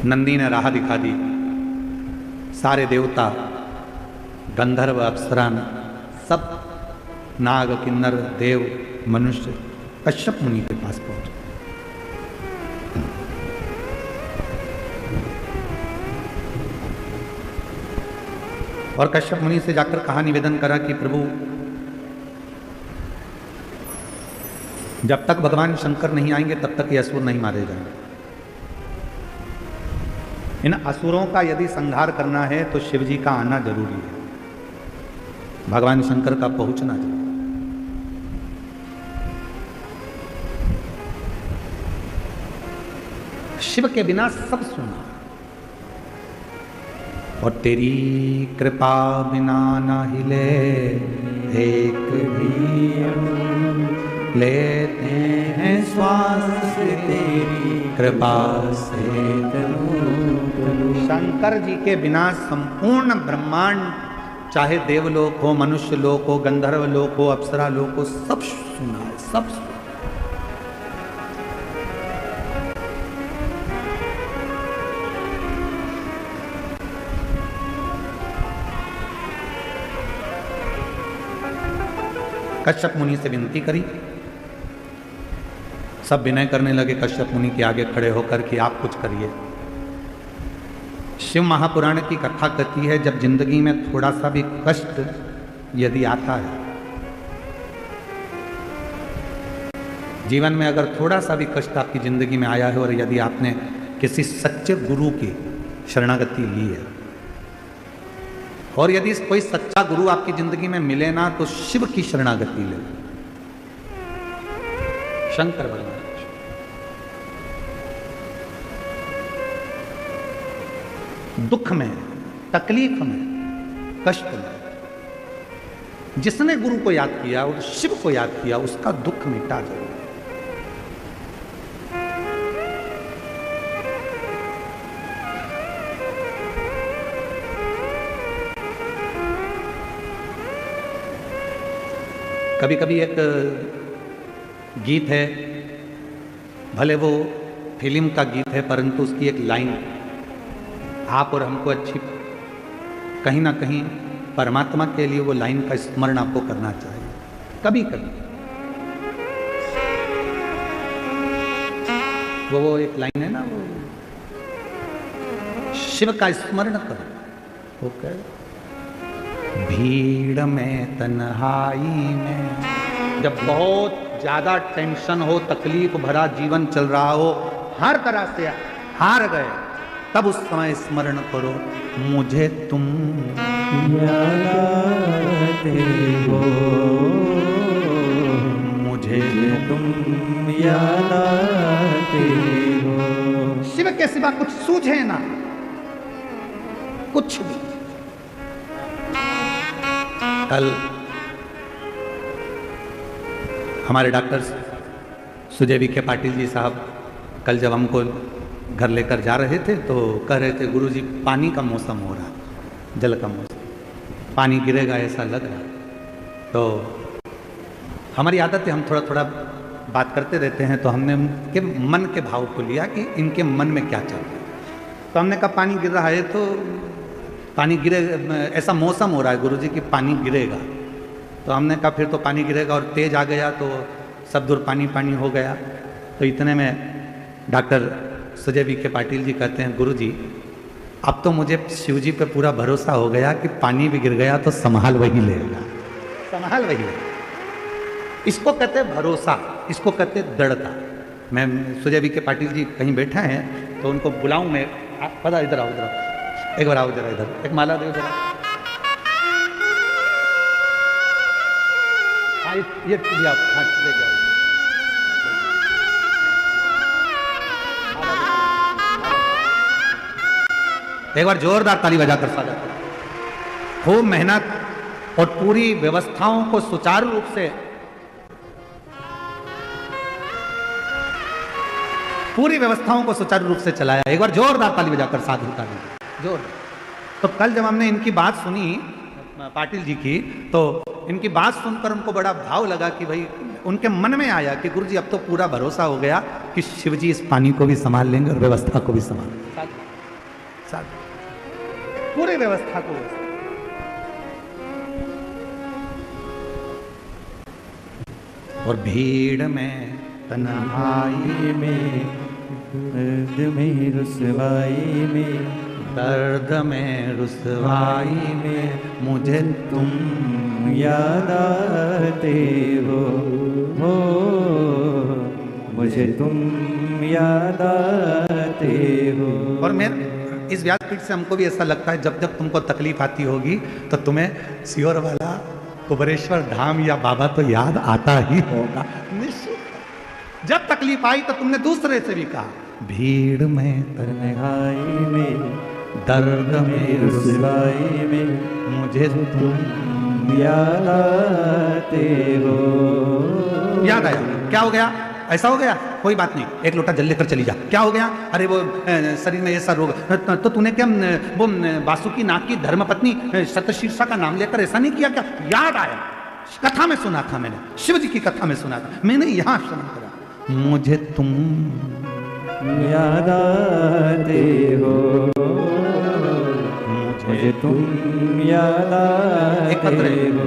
नंदी ने राह दिखा दी, सारे देवता, गंधर्व, अप्सरा, सब नाग, किन्नर, देव, मनुष्य कश्यप मुनि के पास पहुंचे। और कश्यप मुनि से जाकर कहा, निवेदन करा कि प्रभु, जब तक भगवान शंकर नहीं आएंगे तब तक ये असुर नहीं मारे जाएंगे। इन असुरों का यदि संहार करना है तो शिव जी का आना जरूरी है, भगवान शंकर का पहुंचना जरूरी। शिव के बिना सब सुना, और तेरी कृपा बिना ना हिले एक भी लेते हैं श्वास, तेरी कृपा से शंकर जी के बिना संपूर्ण ब्रह्मांड, चाहे देवलोक हो, मनुष्य लोक हो, गंधर्व लोक हो, अप्सरा लोक हो, सब सुना है, सब सुना। कश्यप मुनि से विनती करी, सब विनय करने लगे कश्यप मुनि के आगे खड़े होकर कि आप कुछ करिए। शिव महापुराण की कथा कहती है, जब जिंदगी में थोड़ा सा भी कष्ट यदि आता है, जीवन में अगर थोड़ा सा भी कष्ट आपकी जिंदगी में आया है और यदि आपने किसी सच्चे गुरु की शरणागति ली है, और यदि कोई सच्चा गुरु आपकी जिंदगी में मिले ना, तो शिव की शरणागति ले, शंकर भगवान। दुख में, तकलीफ में, कष्ट में जिसने गुरु को याद किया और शिव को याद किया, उसका दुख मिटा जाएगा। कभी कभी एक गीत है, भले वो फिल्म का गीत है, परंतु उसकी एक लाइन आप और हमको अच्छी, कहीं ना कहीं परमात्मा के लिए वो लाइन का स्मरण आपको करना चाहिए। कभी कभी वो एक लाइन है ना, वो शिव का स्मरण करो। ओके, भीड़ में, तन्हाई में, जब बहुत ज्यादा टेंशन हो, तकलीफ भरा जीवन चल रहा हो, हर तरह से हार गए, तब उस समय स्मरण करो, मुझे तुम याद आते हो, मुझे तुम याद आते हो। शिव के सिवा कुछ सूझे ना, कुछ भी। कल हमारे डॉक्टर सुजय विखे पाटिल जी साहब कल जब हमको घर लेकर जा रहे थे तो कह रहे थे, गुरुजी पानी का मौसम हो रहा, जल का मौसम, पानी गिरेगा ऐसा लग रहा। तो हमारी आदत है, हम थोड़ा थोड़ा बात करते रहते हैं, तो हमने उनके मन के भाव को लिया कि इनके मन में क्या चल रहा है। तो हमने कहा पानी गिर रहा है, तो पानी गिरे, ऐसा मौसम हो रहा है गुरुजी कि पानी गिरेगा। तो हमने कहा फिर तो पानी गिरेगा, और तेज आ गया तो सब दूर पानी पानी हो गया। तो इतने में डॉक्टर सुजय विखे पाटिल जी कहते हैं, गुरुजी अब तो मुझे शिव जी पे पूरा भरोसा हो गया कि पानी भी गिर गया तो संभाल वही लेगा, संभाल वही लेगा। इसको कहते हैं भरोसा, इसको कहते हैं दृढ़ता। मैं सुजय विखे पाटिल जी कहीं बैठा हैं तो उनको बुलाऊं मैं, पता इधर आओ, इधर आओ, एक बार आओ जरा इधर, एक माला दो जरा। ये ले जाओ। एक बार जोरदार ताली बजाकर स्वागत करें। खूब मेहनत और पूरी व्यवस्थाओं को सुचारू रूप से, पूरी व्यवस्थाओं को सुचारू रूप से चलाया। एक बार जोरदार ताली बजाकर साधु ताली जोरदार। तो कल जब हमने इनकी बात सुनी पाटिल जी की, तो इनकी बात सुनकर उनको बड़ा भाव लगा कि भाई, उनके मन में आया कि गुरुजी अब तो पूरा भरोसा हो गया कि शिवजी इस पानी को भी संभाल लेंगे और व्यवस्था को भी संभाल लेंगे। पूरे व्यवस्था को। और भीड़ में तन्हाई में, दर्द में रुसवाई में, दर्द में रुसवाई में मुझे तुम याद आते हो, मुझे तुम याद आते हो। और मैं इस व्यासपीठ से हमको भी ऐसा लगता है जब जब तुमको तकलीफ आती होगी तो तुम्हें सीहोर वाला कुबरेश्वर धाम या बाबा तो याद आता ही होगा निश्चित। जब तकलीफ आई तो तुमने दूसरे से भी कहा भीड़ में तन्हाई में, दर्द में रुसवाई में मुझे तुम याद आते हो। याद आया। क्या हो गया? ऐसा हो गया? कोई बात नहीं, एक लोटा जल लेकर चली जा। क्या हो गया? अरे वो शरीर में ऐसा रोग, तो तूने क्या वो वासुकी नाग की धर्मपत्नी शतशीर्षा का नाम लेकर ऐसा नहीं किया क्या? याद आया, कथा में सुना था मैंने, शिव जी की कथा में सुना था मैंने, यहाँ श्रवण करा। मुझे तुम याद आते हो, मुझे तुम याद आते हो।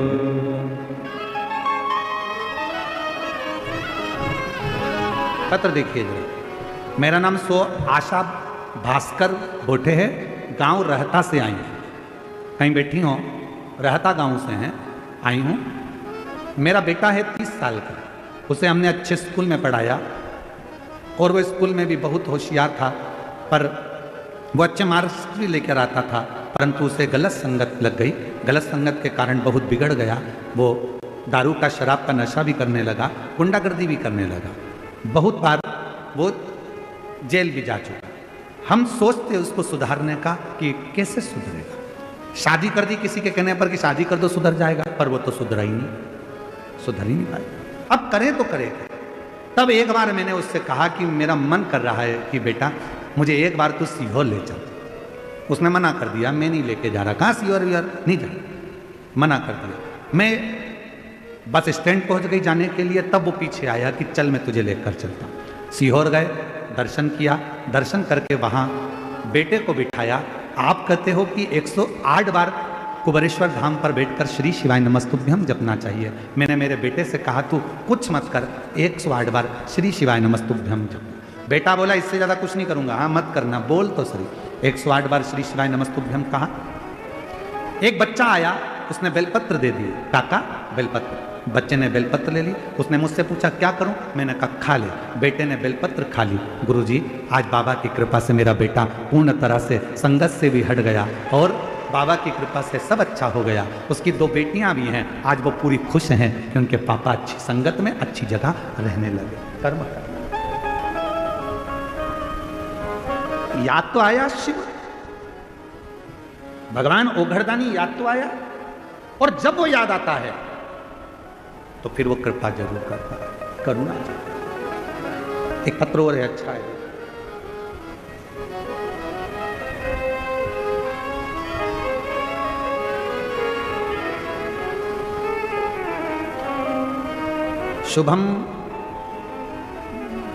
पत्र देखिए जरा। मेरा नाम आशा भास्कर बोटे है, गांव रहता से आई हूँ। कहीं बैठी हो, रहता गांव से हैं, आई हूँ। मेरा बेटा है 30 साल का, उसे हमने अच्छे स्कूल में पढ़ाया और वो स्कूल में भी बहुत होशियार था, पर वो अच्छे मार्क्स भी लेकर आता था, परंतु उसे गलत संगत लग गई। गलत संगत के कारण बहुत बिगड़ गया। वो दारू का, शराब का नशा भी करने लगा, गुंडागर्दी भी करने लगा। बहुत बार वो जेल भी जा चुका। हम सोचते उसको सुधारने का कि कैसे सुधरेगा। शादी कर दी किसी के कहने पर कि शादी कर दो सुधर जाएगा, पर वो तो सुधरा ही नहीं, सुधर ही नहीं पाएगा। अब करें तो करें। तब एक बार मैंने उससे कहा कि मेरा मन कर रहा है कि बेटा मुझे एक बार तू सीहोर ले चल। उसने मना कर दिया, मैं नहीं लेके जा रहा। कहाँ सीहोर नहीं जा, मना कर दिया। मैं बस स्टैंड पहुंच गई जाने के लिए, तब वो पीछे आया कि चल मैं तुझे लेकर चलता हूँ। सीहोर गए, दर्शन किया, दर्शन करके वहाँ बेटे को बिठाया। आप कहते हो कि 108 बार कुबरेश्वर धाम पर बैठकर श्री शिवाय नमस्तुभ्यम जपना चाहिए। मैंने मेरे बेटे से कहा तू कुछ मत कर, 108 बार श्री शिवाय नमस्तुभ्यम जप। बेटा बोला इससे ज़्यादा कुछ नहीं करूँगा। हाँ मत करना, बोल तो सही। 108 बार श्री शिवाय नमस्तुभ्यम कहा। एक बच्चा आया, उसने बेलपत्र दे दिए। काका बेलपत्र। बच्चे ने बेलपत्र ले ली। उसने मुझसे पूछा क्या करूं? मैंने कहा खा ले। बेटे ने बेलपत्र खा ली। गुरुजी आज बाबा की कृपा से मेरा बेटा पूर्ण तरह से संगत से भी हट गया और बाबा की कृपा से सब अच्छा हो गया। उसकी 2 बेटियां भी हैं, आज वो पूरी खुश हैं कि उनके पापा अच्छी संगत में अच्छी जगह रहने लगे। कर्म करना। याद तो आया शिव, भगवान ओघड़दानी याद तो आया। और जब वो याद आता है तो फिर वो कृपा जरूर करता है, करुणा। एक पत्र और है, अच्छा है।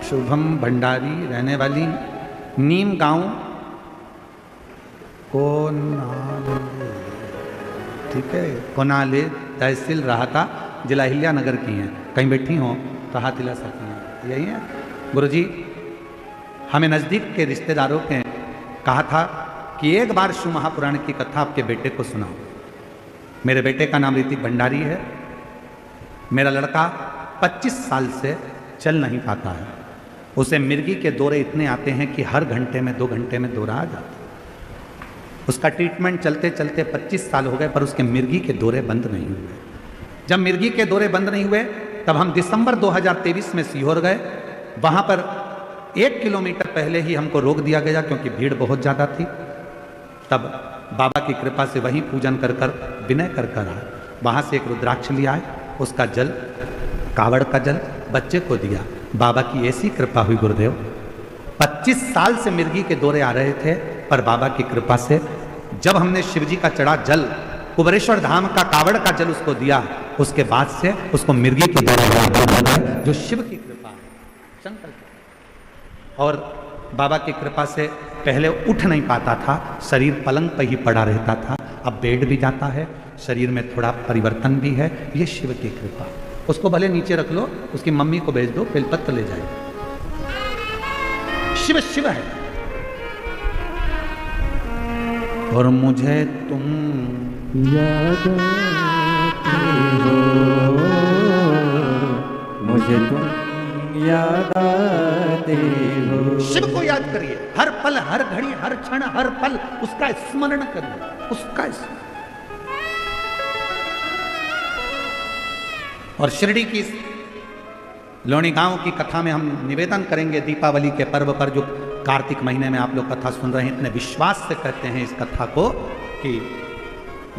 शुभम भंडारी, रहने वाली नीम गांव कोनाले, ठीक है, कोनाले तहसील राहता, जिला हिल्या नगर की हैं। कहीं बैठी हो तो हाथ हिला सकती हैं, यही है। गुरुजी हमें नज़दीक के रिश्तेदारों ने कहा था कि एक बार शिव महापुराण की कथा आपके बेटे को सुनाओ। मेरे बेटे का नाम ऋतिक भंडारी है। मेरा लड़का 25 साल से चल नहीं पाता है। उसे मिर्गी के दौरे इतने आते हैं कि हर घंटे में 2 घंटे में दौरा आ जाता है। उसका ट्रीटमेंट चलते चलते 25 साल हो गए, पर उसके मिर्गी के दौरे बंद नहीं हुए। जब मिर्गी के दौरे बंद नहीं हुए तब हम दिसंबर 2023 में सीहोर गए। वहाँ पर 1 किलोमीटर पहले ही हमको रोक दिया गया क्योंकि भीड़ बहुत ज़्यादा थी। तब बाबा की कृपा से वहीं पूजन कर कर विनय कर कर आए। वहाँ से एक रुद्राक्ष लिया है, उसका जल, कावड़ का जल बच्चे को दिया। बाबा की ऐसी कृपा हुई गुरुदेव, 25 साल से मिर्गी के दौरे आ रहे थे, पर बाबा की कृपा से जब हमने शिवजी का चढ़ा जल, कुबरेश्वर धाम का कावड़ का जल उसको दिया, उसके बाद से उसको मिर्गी के दौरे, जो शिव की कृपा है, शंकर की। और बाबा की कृपा से पहले उठ नहीं पाता था, शरीर पलंग पर ही पड़ा रहता था, अब बेड भी जाता है, शरीर में थोड़ा परिवर्तन भी है। ये शिव की कृपा। उसको भले नीचे रख लो, उसकी मम्मी को भेज दो, बेलपत्र ले जाए। शिव शिव है। और मुझे तुम याद आते हो, मुझे तुम याद आते हो। शिव को याद करिए, हर पल, हर घड़ी, हर क्षण, हर पल उसका स्मरण करिए, उसका स्मरण। और शिरडी की लोणी गांव की कथा में हम निवेदन करेंगे दीपावली के पर्व पर, जो कार्तिक महीने में आप लोग कथा सुन रहे हैं, इतने विश्वास से कहते हैं इस कथा को कि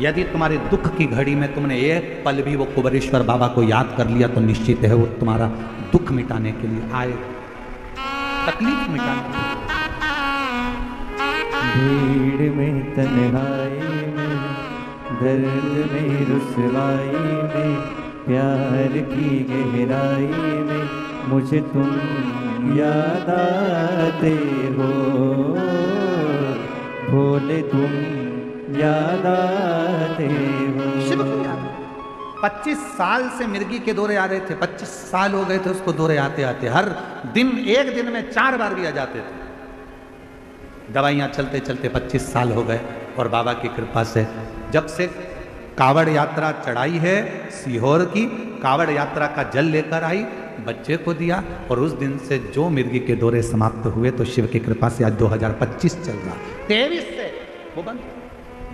यदि तुम्हारे दुख की घड़ी में तुमने एक पल भी वो कुबेरेश्वर बाबा को याद कर लिया तो निश्चित है वो तुम्हारा दुख मिटाने के लिए आए, तकलीफ मिटाने के लिए। भीड़ में, तन्हाई में, दर्द में, रुसवाई में, प्यार की गहराई में मुझे तुम याद आते हो, भोले तुम याद आते हो। शिव को याद। 25 साल से मिर्गी के दौरे आ रहे थे, 25 साल हो गए थे उसको दौरे आते आते, हर दिन एक दिन में 4 बार भी आ जाते थे। दवाइयाँ चलते चलते 25 साल हो गए और बाबा की कृपा से जब से कावड़ यात्रा चढ़ाई है सीहोर की, कावड़ यात्रा का जल लेकर आई, बच्चे को दिया, और उस दिन से जो मिर्गी के दौरे समाप्त हुए तो शिव की कृपा से आज 2025 चल रहा, 23 से वो बंद,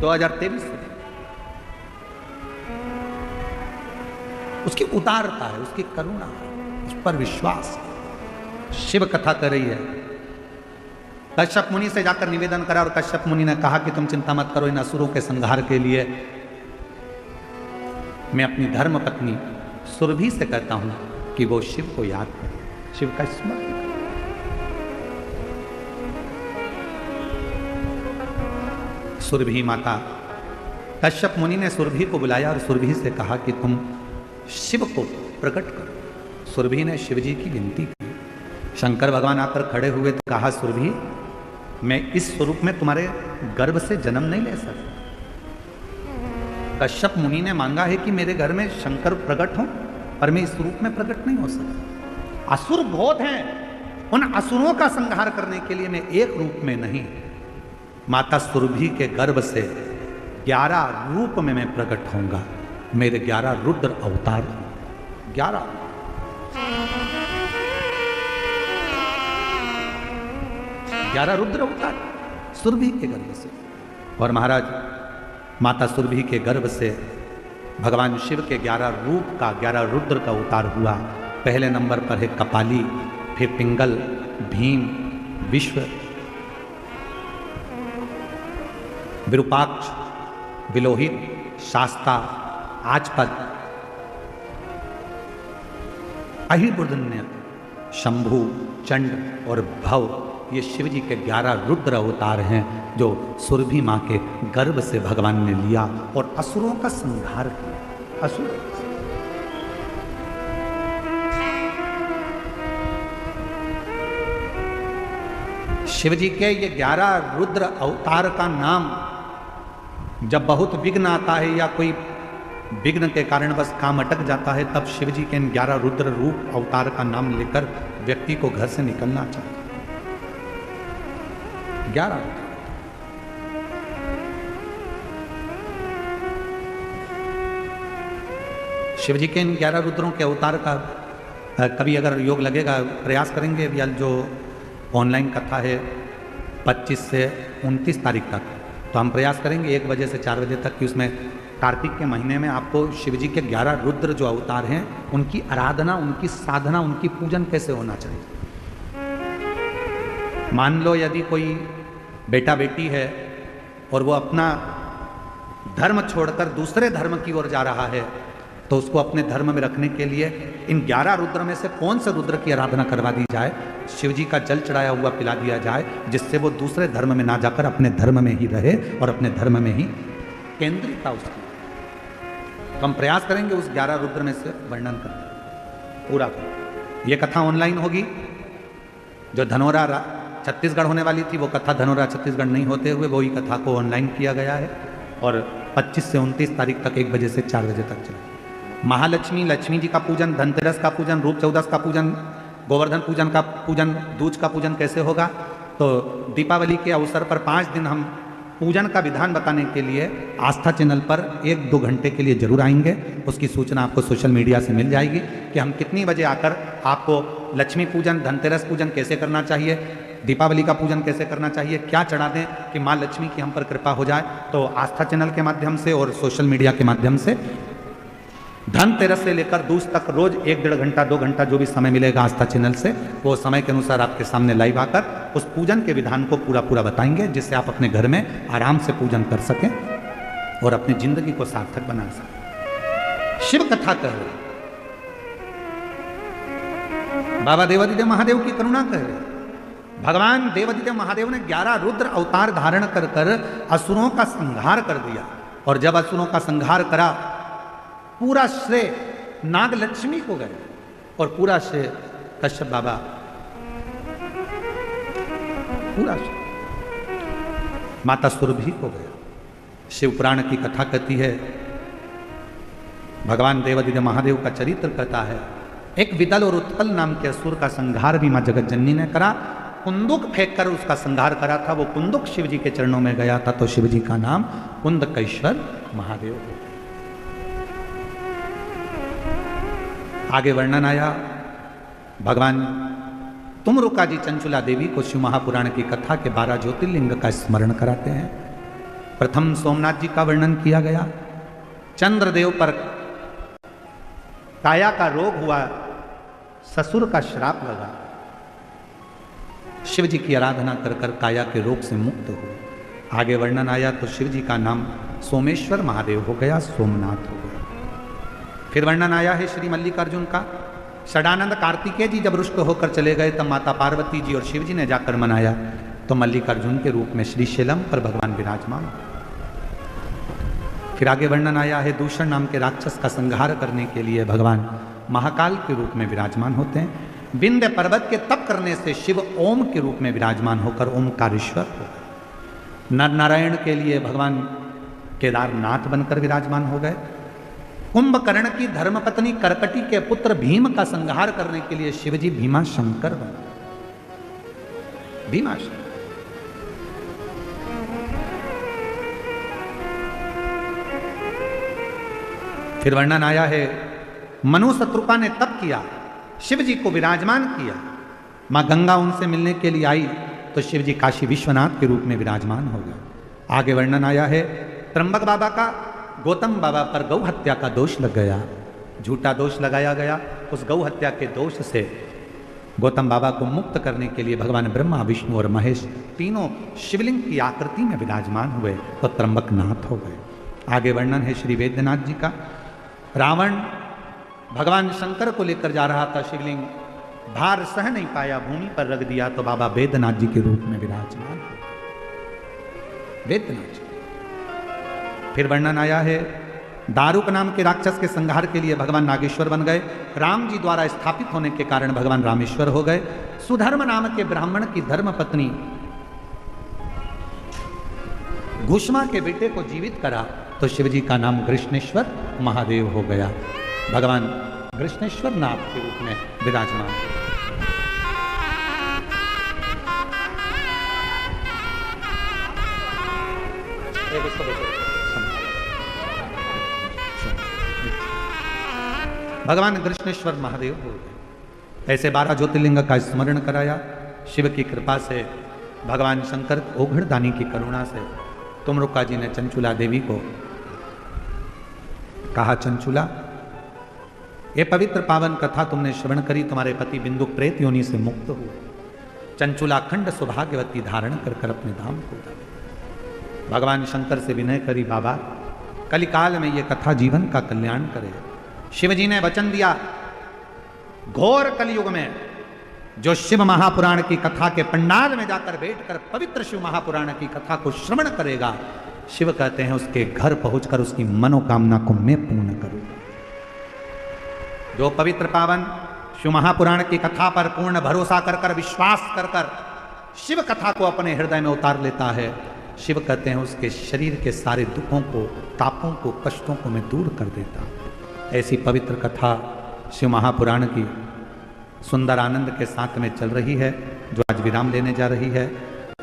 2023 से। उसकी उदारता है, उसकी करुणा है, उस पर विश्वास। शिव कथा कर रही है। कश्यप मुनि से जाकर निवेदन करा और कश्यप मुनि ने कहा कि तुम चिंता मत करो, इन असुरों के संहार के लिए मैं अपनी धर्म पत्नी सुरभि से कहता हूं कि वो शिव को याद करे, शिव का स्मरण करे। सुरभि माता, कश्यप मुनि ने सुरभि को बुलाया और सुरभि से कहा कि तुम शिव को प्रकट करो। सुरभि ने शिव जी की विनती की। शंकर भगवान आकर खड़े हुए तो कहा, सुरभि मैं इस स्वरूप में तुम्हारे गर्भ से जन्म नहीं ले सकता। कश्यप मुनि ने मांगा है कि मेरे घर में शंकर प्रकट हो, पर मैं इस रूप में प्रकट नहीं हो सकता। असुर बहुत हैं, उन असुरों का संहार करने के लिए मैं एक रूप में नहीं, माता सुरभि के गर्भ से 11 रूप में मैं प्रकट होऊंगा। मेरे 11 रुद्र अवतार, 11 रुद्र अवतार सुरभि के गर्भ से। और महाराज माता सुरभि के गर्भ से भगवान शिव के 11 रूप का, 11 रुद्र का अवतार हुआ। पहले नंबर पर है कपाली, फिर पिंगल, भीम, विश्व, विरूपाक्ष, विलोहित, शास्ता, आजपद, अहिर्बुर्धन्य, शंभु, चंड और भव। ये शिव जी के 11 रुद्र अवतार हैं जो सुरभि माँ के गर्भ से भगवान ने लिया और असुरों का संहार किया। असुर शिव जी के ये 11 रुद्र अवतार का नाम जब बहुत विघ्न आता है या कोई विघ्न के कारण बस काम अटक जाता है, तब शिव जी के इन 11 रुद्र रूप अवतार का नाम लेकर व्यक्ति को घर से निकलना चाहिए। 11 शिव जी के इन 11 रुद्रों के अवतार का कभी अगर योग लगेगा प्रयास करेंगे। या जो ऑनलाइन कथा है 25 से 29 तारीख तक, तो हम प्रयास करेंगे 1 बजे से 4 बजे तक कि उसमें कार्तिक के महीने में आपको शिव जी के 11 रुद्र जो अवतार हैं उनकी आराधना, उनकी साधना, उनकी पूजन कैसे होना चाहिए। मान लो यदि कोई बेटा बेटी है और वो अपना धर्म छोड़कर दूसरे धर्म की ओर जा रहा है, तो उसको अपने धर्म में रखने के लिए इन 11 रुद्र में से कौन से रुद्र की आराधना करवा दी जाए, शिव जी का जल चढ़ाया हुआ पिला दिया जाए, जिससे वो दूसरे धर्म में ना जाकर अपने धर्म में ही रहे और अपने धर्म में ही केंद्रित उसकी। तो हम प्रयास करेंगे उस 11 रुद्र में से वर्णन करने पूरा। ये कथा ऑनलाइन होगी। जो धनोरा छत्तीसगढ़ होने वाली थी, वो कथा धनोरा छत्तीसगढ़ नहीं होते हुए वही कथा को ऑनलाइन किया गया है और 25 से 29 तारीख तक 1 बजे से 4 बजे तक चला। महालक्ष्मी, लक्ष्मी जी का पूजन, धनतेरस का पूजन, रूप चौदस का पूजन, गोवर्धन पूजन का पूजन, दूज का पूजन कैसे होगा, तो दीपावली के अवसर पर 5 दिन हम पूजन का विधान बताने के लिए आस्था चैनल पर 1-2 घंटे के लिए जरूर आएंगे। उसकी सूचना आपको सोशल मीडिया से मिल जाएगी कि हम कितनी बजे आकर आपको लक्ष्मी पूजन, धनतेरस पूजन कैसे करना चाहिए, दीपावली का पूजन कैसे करना चाहिए, क्या चढ़ा दें कि माँ लक्ष्मी की हम पर कृपा हो जाए। तो आस्था चैनल के माध्यम से और सोशल मीडिया के माध्यम से धनतेरस से लेकर दूज तक रोज 1-1.5 घंटा 2 घंटा जो भी समय मिलेगा आस्था चैनल से, वो समय के अनुसार आपके सामने लाइव आकर उस पूजन के विधान को पूरा बताएंगे, जिससे आप अपने घर में आराम से पूजन कर सकें और अपनी जिंदगी को सार्थक बना सकें। शिव कथा कह रहे, बाबा देवादिदेव महादेव की करुणा कह रहे। भगवान देवादिदेव महादेव ने 11 रुद्र अवतार धारण कर असुरों का संहार कर दिया, और जब असुरों का संहार करा पूरा श्रेय नाग लक्ष्मी को गए और पूरा श्रेय कश्यप बाबा, पूरा श्रेय माता सुरभि को गया। शिव पुराण की कथा कहती है, भगवान देवादिदेव महादेव का चरित्र कहता है, एक विदल और उत्पल नाम के असुर का संहार भी मां जगत जननी ने करा। कुंदुक फेंक कर उसका संहार करा था, वो कुंदुक शिव जी के चरणों में गया था, तो शिव जी का नाम कुंदकेश्वर महादेव हो। आगे वर्णन आया, भगवान तुमरुका जी चंचुला देवी को शिव महापुराण की कथा के 12 ज्योतिर्लिंग का स्मरण कराते हैं। प्रथम सोमनाथ जी का वर्णन किया गया। चंद्रदेव पर काया का रोग हुआ, ससुर का श्राप लगा, शिव जी की आराधना कर काया के रोग से मुक्त हुए। आगे वर्णन आया तो शिव जी का नाम सोमेश्वर महादेव हो गया, सोमनाथ हो गया। फिर वर्णन आया है श्री मल्लिकार्जुन का। षडानंद कार्तिकेय जी जब रुष्ट होकर चले गए, तब माता पार्वती जी और शिव जी ने जाकर मनाया, तो मल्लिकार्जुन के रूप में श्री शैलम पर भगवान विराजमान। फिर आगे वर्णन आया है, दूषण नाम के राक्षस का संहार करने के लिए भगवान महाकाल के रूप में विराजमान होते हैं। विंध्य पर्वत के तप करने से शिव ओम के रूप में विराजमान होकर ओमकारेश्वर हो गए। नर नारायण के लिए भगवान केदारनाथ बनकर विराजमान हो गए। कुंभकर्ण की धर्मपत्नी करकटी के पुत्र भीम का संहार करने के लिए शिवजी भीमाशंकर बने। भीमाशंकर। फिर वर्णन आया है, मनु शत्रुपा ने तप किया, शिव जी को विराजमान किया। मां गंगा उनसे मिलने के लिए आई, तो शिव जी काशी विश्वनाथ के रूप में विराजमान हो गए। आगे वर्णन आया है, त्र्यंबक बाबा का गौतम बाबा पर गौ हत्या का दोष लग गया, झूठा दोष लगाया गया। उस गौ हत्या के दोष से गौतम बाबा को मुक्त करने के लिए भगवान ब्रह्मा, विष्णु और महेश तीनों शिवलिंग की आकृति में विराजमान हुए, तो त्र्यंबकनाथ हो गए। आगे वर्णन है श्री वेद्यनाथ जी का। रावण भगवान शंकर को लेकर जा रहा था शिवलिंग, भार सह नहीं पाया, भूमि पर रख दिया, तो बाबा वेद्यनाथ जी के रूप में विराजमान हुए, वेद्यनाथ जी। फिर वर्णन आया है, दारुक नाम के राक्षस के संहार के लिए भगवान नागेश्वर बन गए। राम जी द्वारा स्थापित होने के कारण भगवान रामेश्वर हो गए। सुधर्म नाम के ब्राह्मण की धर्म पत्नी घुष्मा के बेटे को जीवित करा, तो शिवजी का नाम कृष्णेश्वर महादेव हो गया। भगवान कृष्णेश्वर नाथ के रूप में विराजमान। भगवान कृष्णेश्वर महादेव हो गए। ऐसे 12 ज्योतिर्लिंग का स्मरण कराया। शिव की कृपा से, भगवान शंकर ओघड़दानी की करुणा से तुमरुका जी ने चंचुला देवी को कहा, चंचुला ये पवित्र पावन कथा तुमने श्रवण करी, तुम्हारे पति बिंदु प्रेत योनि से मुक्त हुए। चंचुला अखंड सौभाग्यवती धारण कर अपने धाम को गए। भगवान शंकर से विनय करी, बाबा कलिकाल में ये कथा जीवन का कल्याण करे। शिवजी ने वचन दिया, घोर कलयुग में जो शिव महापुराण की कथा के पंडाल में जाकर बैठकर पवित्र शिव महापुराण की कथा को श्रवण करेगा, शिव कहते हैं उसके घर पहुंचकर उसकी मनोकामना को मैं पूर्ण करूंगा। जो पवित्र पावन शिव महापुराण की कथा पर पूर्ण भरोसा कर विश्वास कर शिव कथा को अपने हृदय में उतार लेता है, शिव कहते हैं उसके शरीर के सारे दुखों को, तापों को, कष्टों को मैं दूर कर देता हूँ। ऐसी पवित्र कथा शिव महापुराण की सुंदर आनंद के साथ में चल रही है, जो आज विराम लेने जा रही है।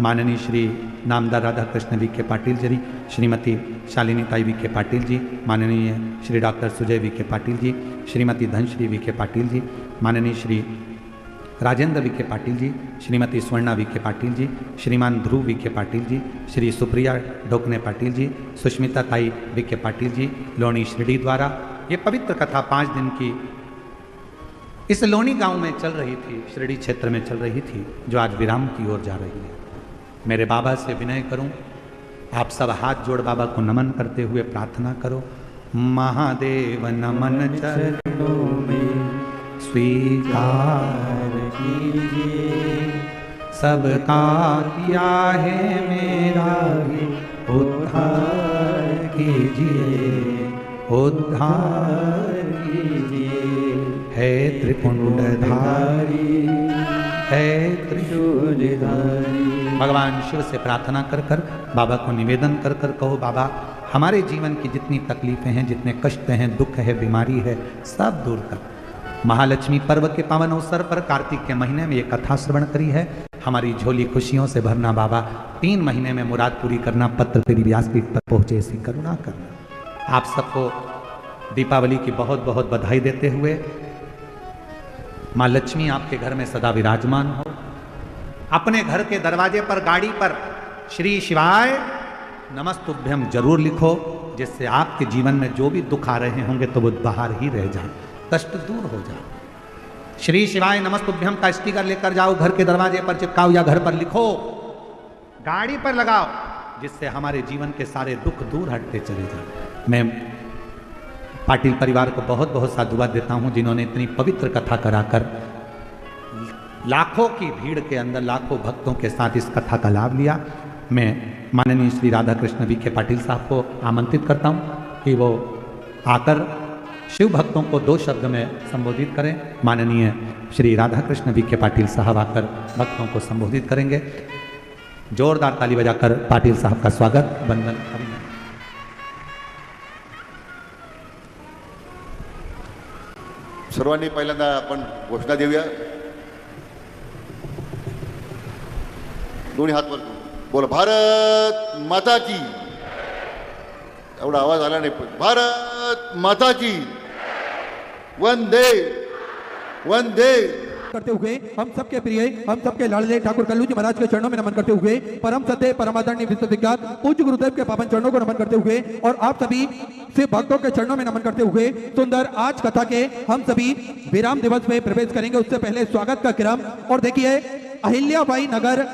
माननीय श्री नामदार राधा कृष्ण विखे पाटिल जी, श्रीमती शालिनी ताई विखे पाटिल जी, माननीय श्री डॉक्टर सुजय विखे पाटिल जी, श्रीमती धनश्री विखे पाटिल जी, माननीय श्री राजेंद्र विखे पाटिल जी, श्रीमती स्वर्णा विखे पाटिल जी, श्रीमान ध्रुव विखे पाटिल जी, श्री सुप्रिया ढोकने पाटिल जी, सुष्मिता ताई विखे पाटिल जी, लोणी शिरडी द्वारा ये पवित्र कथा 5 दिन की इस लोणी गांव में चल रही थी, शिरडी क्षेत्र में चल रही थी, जो आज विराम की ओर जा रही है। मेरे बाबा से विनय करूं, आप सब हाथ जोड़ बाबा को नमन करते हुए प्रार्थना करो। महादेव नमन चरणों में स्वीकार कीजिए, सबका किया है मेरा भी उद्धार कीजिए, उद्धार कीजिए। है त्रिपुंडधारी, है त्रिशूलधारी। भगवान शिव से प्रार्थना कर कर, बाबा को निवेदन कर कर कहो, बाबा हमारे जीवन की जितनी तकलीफें हैं, जितने कष्ट हैं, दुख है, बीमारी है, सब दूर कर। महालक्ष्मी पर्व के पावन अवसर पर कार्तिक के महीने में ये कथा श्रवण करी है। हमारी झोली खुशियों से भरना बाबा, 3 महीने में मुराद पूरी करना, पत्र तेरी व्यासपीठ पर पहुंचे ऐसी करुणा करना। आप सबको दीपावली की बहुत बहुत बधाई देते हुए, माँ लक्ष्मी आपके घर में सदा विराजमान हो। अपने घर के दरवाजे पर, गाड़ी पर श्री शिवाय नमस्तुभ्यम जरूर लिखो, जिससे आपके जीवन में जो भी दुख आ रहे होंगे तो वो बाहर ही रह जाए, कष्ट दूर हो जाए। श्री शिवाय नमस्तुभ्यम का स्टिकर लेकर जाओ, घर के दरवाजे पर चिपकाओ या घर पर लिखो, गाड़ी पर लगाओ, जिससे हमारे जीवन के सारे दुख दूर हटते चले जाए। मैं पाटिल परिवार को बहुत बहुत साधुवाद देता हूं, जिन्होंने इतनी पवित्र कथा कराकर लाखों की भीड़ के अंदर लाखों भक्तों के साथ इस कथा का लाभ लिया। मैं माननीय श्री राधा कृष्ण विखे पाटिल साहब को आमंत्रित करता हूं कि वो आकर शिव भक्तों को 2 शब्द में संबोधित करें। माननीय श्री राधा कृष्ण विखे पाटिल साहब आकर भक्तों को संबोधित करेंगे। जोरदार ताली बजाकर पाटिल साहब का स्वागत, वंदन करेंगे। सर्वांनी पहिल्यांदा आपण घोषणा देऊया। दोन्ही हात वर करून बोल, भारत माता की। एवढा आवाज आला नाही, भारत माता की। वंदे वंदे करते हुए हम सबके प्रिय, हम सबके लाडले ठाकुर कल्लू जी महाराज के चरणों में नमन करते हुए, परम सत्य परमादरणीय विश्व विख्यात पूज्य गुरुदेव के पावन चरणों को नमन करते हुए और आप सभी शिव भक्तों के चरणों में नमन करते हुए सुंदर आज कथा के हम सभी विराम दिवस में प्रवेश करेंगे। उससे पहले स्वागत का क्रम, और देखिए अहिल्याबाई नगर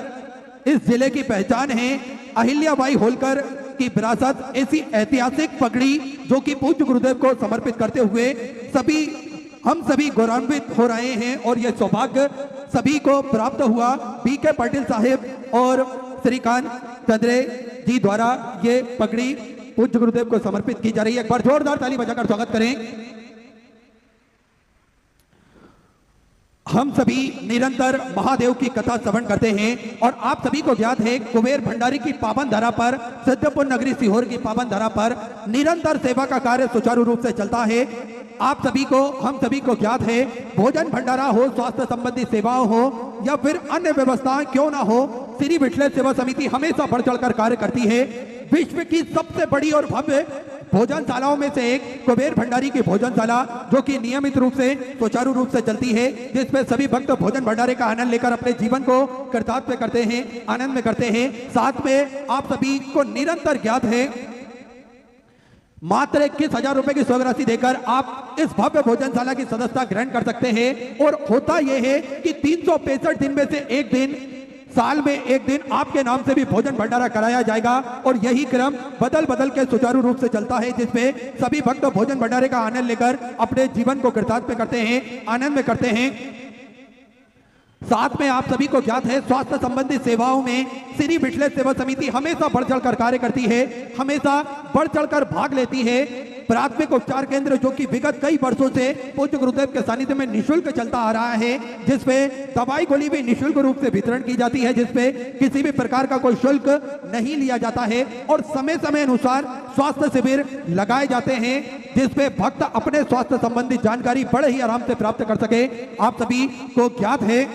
इस जिले की पहचान है। अहिल्याबाई होलकर की विरासत, ऐसी ऐतिहासिक पगड़ी जो कि पूज्य गुरुदेव को समर्पित करते हुए हम सभी गौरवान्वित हो रहे हैं, और यह सौभाग्य सभी को प्राप्त हुआ। बीके पाटिल साहेब और श्रीकांत चंद्रे जी द्वारा ये पगड़ी पूज्य गुरुदेव को समर्पित की जा रही है। एक बार जोरदार ताली बजाकर स्वागत करें। हम सभी निरंतर महादेव की कथा श्रवण करते हैं, और आप सभी को ज्ञात है कुबेर भंडारी की पावन धरा पर, सिद्धपुर नगरी सीहोर की पावन धरा पर निरंतर सेवा का कार्य सुचारू रूप से चलता है। आप सभी को, हम सभी को ज्ञात है, भोजन भंडारा हो, स्वास्थ्य संबंधी सेवाओं हो या फिर अन्य व्यवस्थाएं क्यों ना हो, श्री विठलेश्वर सेवा समिति हमेशा बढ़ चढ़कर कार्य करती है। विश्व की सबसे बड़ी और भव्य भोजनशालाओं में से एक कुबेर भंडारी की भोजनशाला, जो कि नियमित रूप से सुचारू रूप से चलती है, जिसमें सभी भक्त भोजन भंडारे का आनंद लेकर अपने जीवन को कृतार्थ करते हैं, आनंद में करते हैं। साथ में आप सभी को निरंतर ज्ञात है, मात्र 21,000 रुपए की स्वर्ग राशि देकर आप इस भव्य भोजनशाला की सदस्यता ग्रहण कर सकते हैं। और होता यह है कि 365 दिन में से एक दिन, साल में एक दिन आपके नाम से भी भोजन भंडारा कराया जाएगा, और यही क्रम बदल बदल के सुचारू रूप से चलता है, जिसमें सभी भक्त भोजन भंडारे का आनंद लेकर अपने जीवन को कृतार्थ करते हैं, आनंद में करते हैं। साथ में आप सभी को ज्ञात है, स्वास्थ्य संबंधी सेवाओं में श्री विठलेश्वर सेवा समिति हमेशा बढ़ चढ़कर कार्य करती है, हमेशा बढ़ चढ़कर भाग लेती है। प्राथमिक उपचार केंद्र जो कि विगत कई वर्षों से पूज्य गुरुदेव के सानिध्य में निःशुल्क चलता आ रहा है, जिसपे दवाई गोली भी निःशुल्क रूप से वितरण की जाती है, जिसपे किसी भी प्रकार का कोई शुल्क नहीं लिया जाता है और समय समय अनुसार स्वास्थ्य शिविर लगाए जाते हैं, जिसपे भक्त अपने स्वास्थ्य संबंधी जानकारी बड़े ही आराम से प्राप्त कर सके। आप सभी को ज्ञात है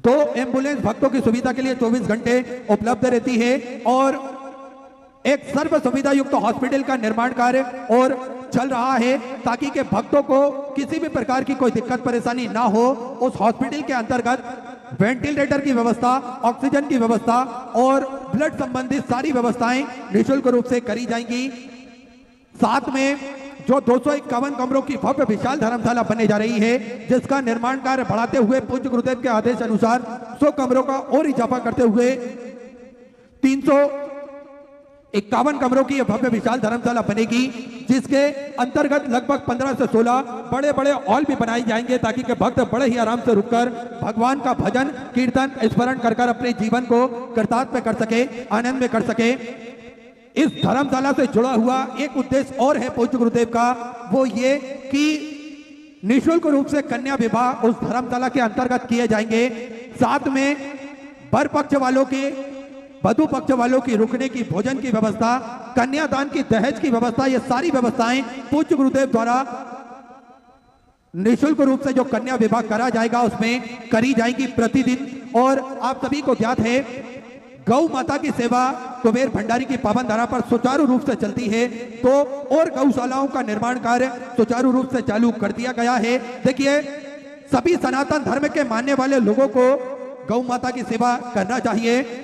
2 एम्बुलेंस भक्तों की सुविधा के लिए 24 घंटे उपलब्ध रहती है और एक सर्व सुविधा युक्त हॉस्पिटल का निर्माण कार्य और चल रहा है, ताकि के भक्तों को किसी भी प्रकार की कोई दिक्कत परेशानी ना हो। उस हॉस्पिटल के अंतर्गत वेंटिलेटर की व्यवस्था, ऑक्सीजन की व्यवस्था और ब्लड संबंधित सारी व्यवस्थाएं निःशुल्क रूप से करी जाएंगी। साथ में जो 251 कमरों की भव्य विशाल धर्मशाला बनने जा रही है, जिसका निर्माण कार्य बढ़ाते हुए पूज्य गुरुदेव के आदेश अनुसार 100 कमरों का और इजाफा करते हुए 351 कमरों की यह भव्य विशाल धर्मशाला बनेगी, जिसके अंतर्गत लगभग 15 से 16 बड़े बड़े हॉल भी बनाए जाएंगे, ताकि के भक्त बड़े ही आराम से रुककर भगवान का भजन कीर्तन स्मरण कर अपने जीवन को कृतार्थ कर सके, आनंद में कर सके। इस धर्मशाला से जुड़ा हुआ एक उद्देश्य और है पूज्य गुरुदेव का, वो ये कि निःशुल्क रूप से कन्या विवाह उस धर्मशाला के अंतर्गत किए जाएंगे। साथ में वर पक्ष वालों के, वधु पक्ष वालों की रुकने की, भोजन की व्यवस्था, कन्यादान की, दहेज की व्यवस्था, ये सारी व्यवस्थाएं पूज्य गुरुदेव द्वारा निःशुल्क रूप से जो कन्या विवाह करा जाएगा उसमें करी जाएगी प्रतिदिन। और आप सभी को ज्ञात है गौ माता की सेवा कुबेर भंडारी की पावन धरा पर सुचारू रूप से चलती है, तो और गौशालाओं का निर्माण कार्य सुचारू रूप से चालू कर दिया गया है। देखिए, सभी सनातन धर्म के मानने वाले लोगों को गौ माता की सेवा करना चाहिए।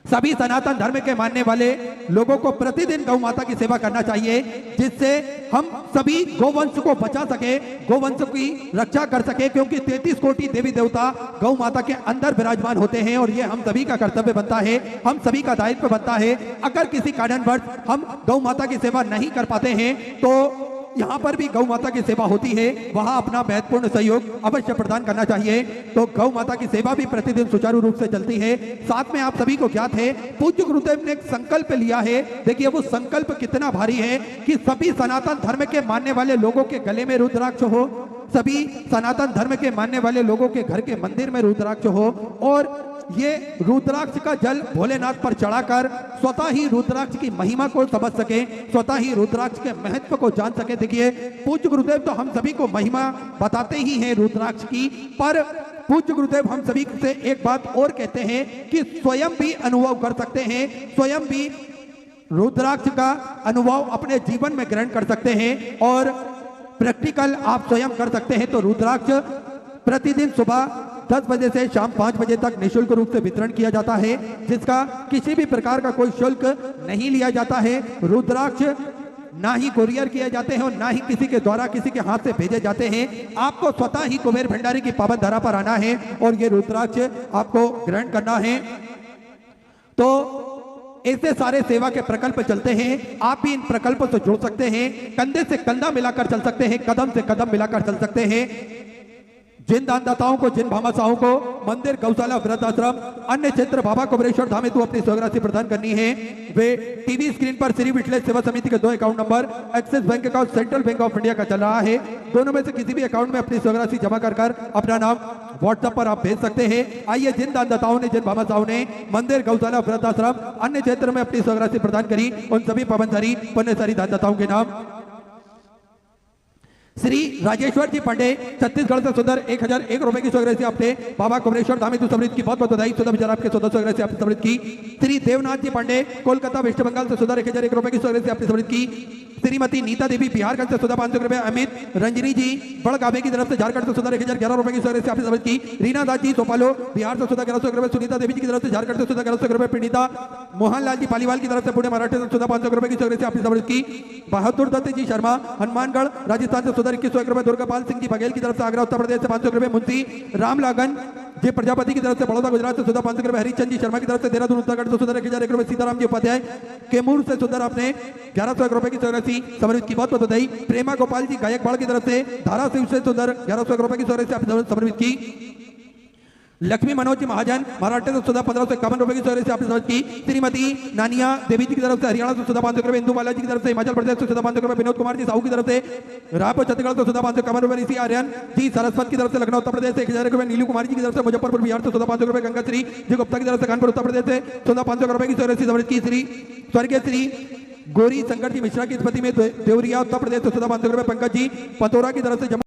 सभी सनातन धर्म के मानने वाले लोगों को प्रतिदिन गौ माता की सेवा करना चाहिए, जिससे हम सभी गोवंश को बचा सके, गोवंश की रक्षा कर सके, क्योंकि 33 कोटि देवी देवता गौ माता के अंदर विराजमान होते हैं और ये हम सभी का कर्तव्य बनता है, हम सभी का दायित्व बनता है। अगर किसी कारणवश हम गौ माता की सेवा नहीं कर पाते हैं तो यहाँ पर भी गौ माता की सेवा होती है, वहां अपना महत्वपूर्ण सहयोग अवश्य प्रदान करना चाहिए। तो गौ माता की सेवा भी प्रतिदिन सुचारू रूप से चलती है। साथ में आप सभी को ज्ञात है पूज्य गुरुदेव ने एक संकल्प लिया है। देखिए वो संकल्प कितना भारी है कि सभी सनातन धर्म के मानने वाले लोगों के गले में रुद्राक्ष हो, सभी सनातन धर्म के मानने वाले लोगों के घर के मंदिर में रुद्राक्ष हो और ये रुद्राक्ष का जल भोलेनाथ पर चढ़ाकर स्वतः ही रुद्राक्ष की महिमा को समझ सके, स्वतः ही रुद्राक्ष के महत्व को जान सके। देखिए पूज्य गुरुदेव तो हम सभी को महिमा बताते ही हैं रुद्राक्ष की, पर पूज्य गुरुदेव हम सभी से एक बात और कहते हैं कि स्वयं भी अनुभव कर सकते हैं, स्वयं भी रुद्राक्ष का अनुभव अपने जीवन में ग्रहण कर सकते हैं और प्रैक्टिकल आप स्वयं कर सकते हैं। तो रुद्राक्ष प्रतिदिन सुबह 10 बजे से शाम 5 बजे तक निःशुल्क रूप से वितरण किया जाता है, जिसका किसी भी प्रकार का कोई शुल्क नहीं लिया जाता है। रुद्राक्ष ना ही कुरियर किए जाते हैं और ना ही किसी के द्वारा किसी के हाथ से भेजे जाते हैं। आपको स्वतः ही कुबेर भंडारी की पावन धरा पर आना है और ये रुद्राक्ष आपको ग्रहण करना है। तो ऐसे सारे सेवा के प्रकल्प चलते हैं, आप भी इन प्रकल्पों से जुड़ सकते हैं, कंधे से कंधा मिलाकर चल सकते हैं, कदम से कदम मिलाकर चल सकते हैं। जिन दानदाताओं को, जिन भामाशाहों को मंदिर, गौशाला, वृद्धाश्रम, अन्य क्षेत्र बाबा कुबेरेश्वर धाम हेतु अपनी स्वराशि प्रदान करनी है, वे टीवी स्क्रीन पर श्री विठलेश सेवा समिति के 2 account number axis bank account, central bank of India का चल रहा है, दोनों में से किसी भी अकाउंट में अपनी स्वराशि जमा कर अपना नाम व्हाट्सएप पर आप भेज सकते हैं। आइए जिन दानदाताओं ने, जिन भामाशाहों ने मंदिर, गौशाला, वृद्धाश्रम, अन्य क्षेत्र में अपनी स्वराशि प्रदान करी, उन सभी पावनशाली पुण्यशाली दानदाताओं के नाम श्री राजेश्वर जी पांडे छत्तीसगढ़ से सुंदर 1001 रुपए की स्वराशि आपने बाबा कुबेरेश्वर धाम हेतु समृद्ध की बहुत बहुत बधाई। 14 विचार आपके 14 स्वराशि आपने समृद्ध की। श्री देवनाथ जी पांडे कोलकाता वेस्ट बंगाल से सुंदर 1001 रुपए की स्वराशि आपने समृद्ध की। श्रीमती नीता देवी बिहारगंज से 500 रुपए। अमित रंजनी जी बड़गावे की तरफ से झारखंड से सुंदर 1011 रुपए की स्वराशि आपने समृद्ध की। रीना दास जी सोपालो बिहार से 1100 रुपए। सुनीता देवी जी की तरफ से झारखंड से 1100 रुपए। पीड़िता मोहनलाल जी पालीवाल की तरफ से पुणे महाराष्ट्र से 500 रुपए की स्वराशि आपने समृद्ध की। बहादुर दत्त जी शर्मा हनुमानगढ़ राजस्थान से 2101 रुपए। दुर्गापाल सिंह जी बघेल की तरफ से आगरा उत्तर प्रदेश से 500 रुपए। मुंशी रामलागन जी प्रजापति की तरफ से बड़ौदा गुजरात से 500 रुपए। हरिचंद जी शर्मा की तरफ से देहरादून उत्तराखंड से 1001 रुपए। सीताराम जी उपाध्याय कैमूर से सुंदर आपने 1101 रुपए की स्वराशि समृद्ध की बहुत बधाई। प्रेमा गोपाल जी गायकवाड़ की तरफ से धाराशिव से सुंदर 1101 रुपए की स्वराशि समृद्ध की। लक्ष्मी मनोज जी महाजन महाराष्ट्र से 1551 रुपए की सौरे से आपने समझ की। श्रीमती नानिया देवी जी की तरफ से हरियाणा से 500 रुपए, इंदू बालाजी की तरफ से हिमाचल प्रदेश से 500 रुपए, विनोद कुमार जी साहू की तरफ से रायपुर छत्तीसगढ़ से 551 रुपए, ऋषि आर्यन जी सरस्वत की तरफ से लखनऊ उत्तर प्रदेश से 1000 रुपए, नीलू कुमारी जी की तरफ से मुजफ्फरपुर बिहार से 500 रुपए, गंगा श्री जी गुप्ता की तरफ से कानपुर उत्तर प्रदेश से 500 रुपए की सौरे से समझ की। श्री स्वर्गीय श्री गौरी शंकर जी मिश्रा की स्मृति में देवरिया उत्तर प्रदेश से 500 रुपए, पंकज जी पतोरा की तरफ से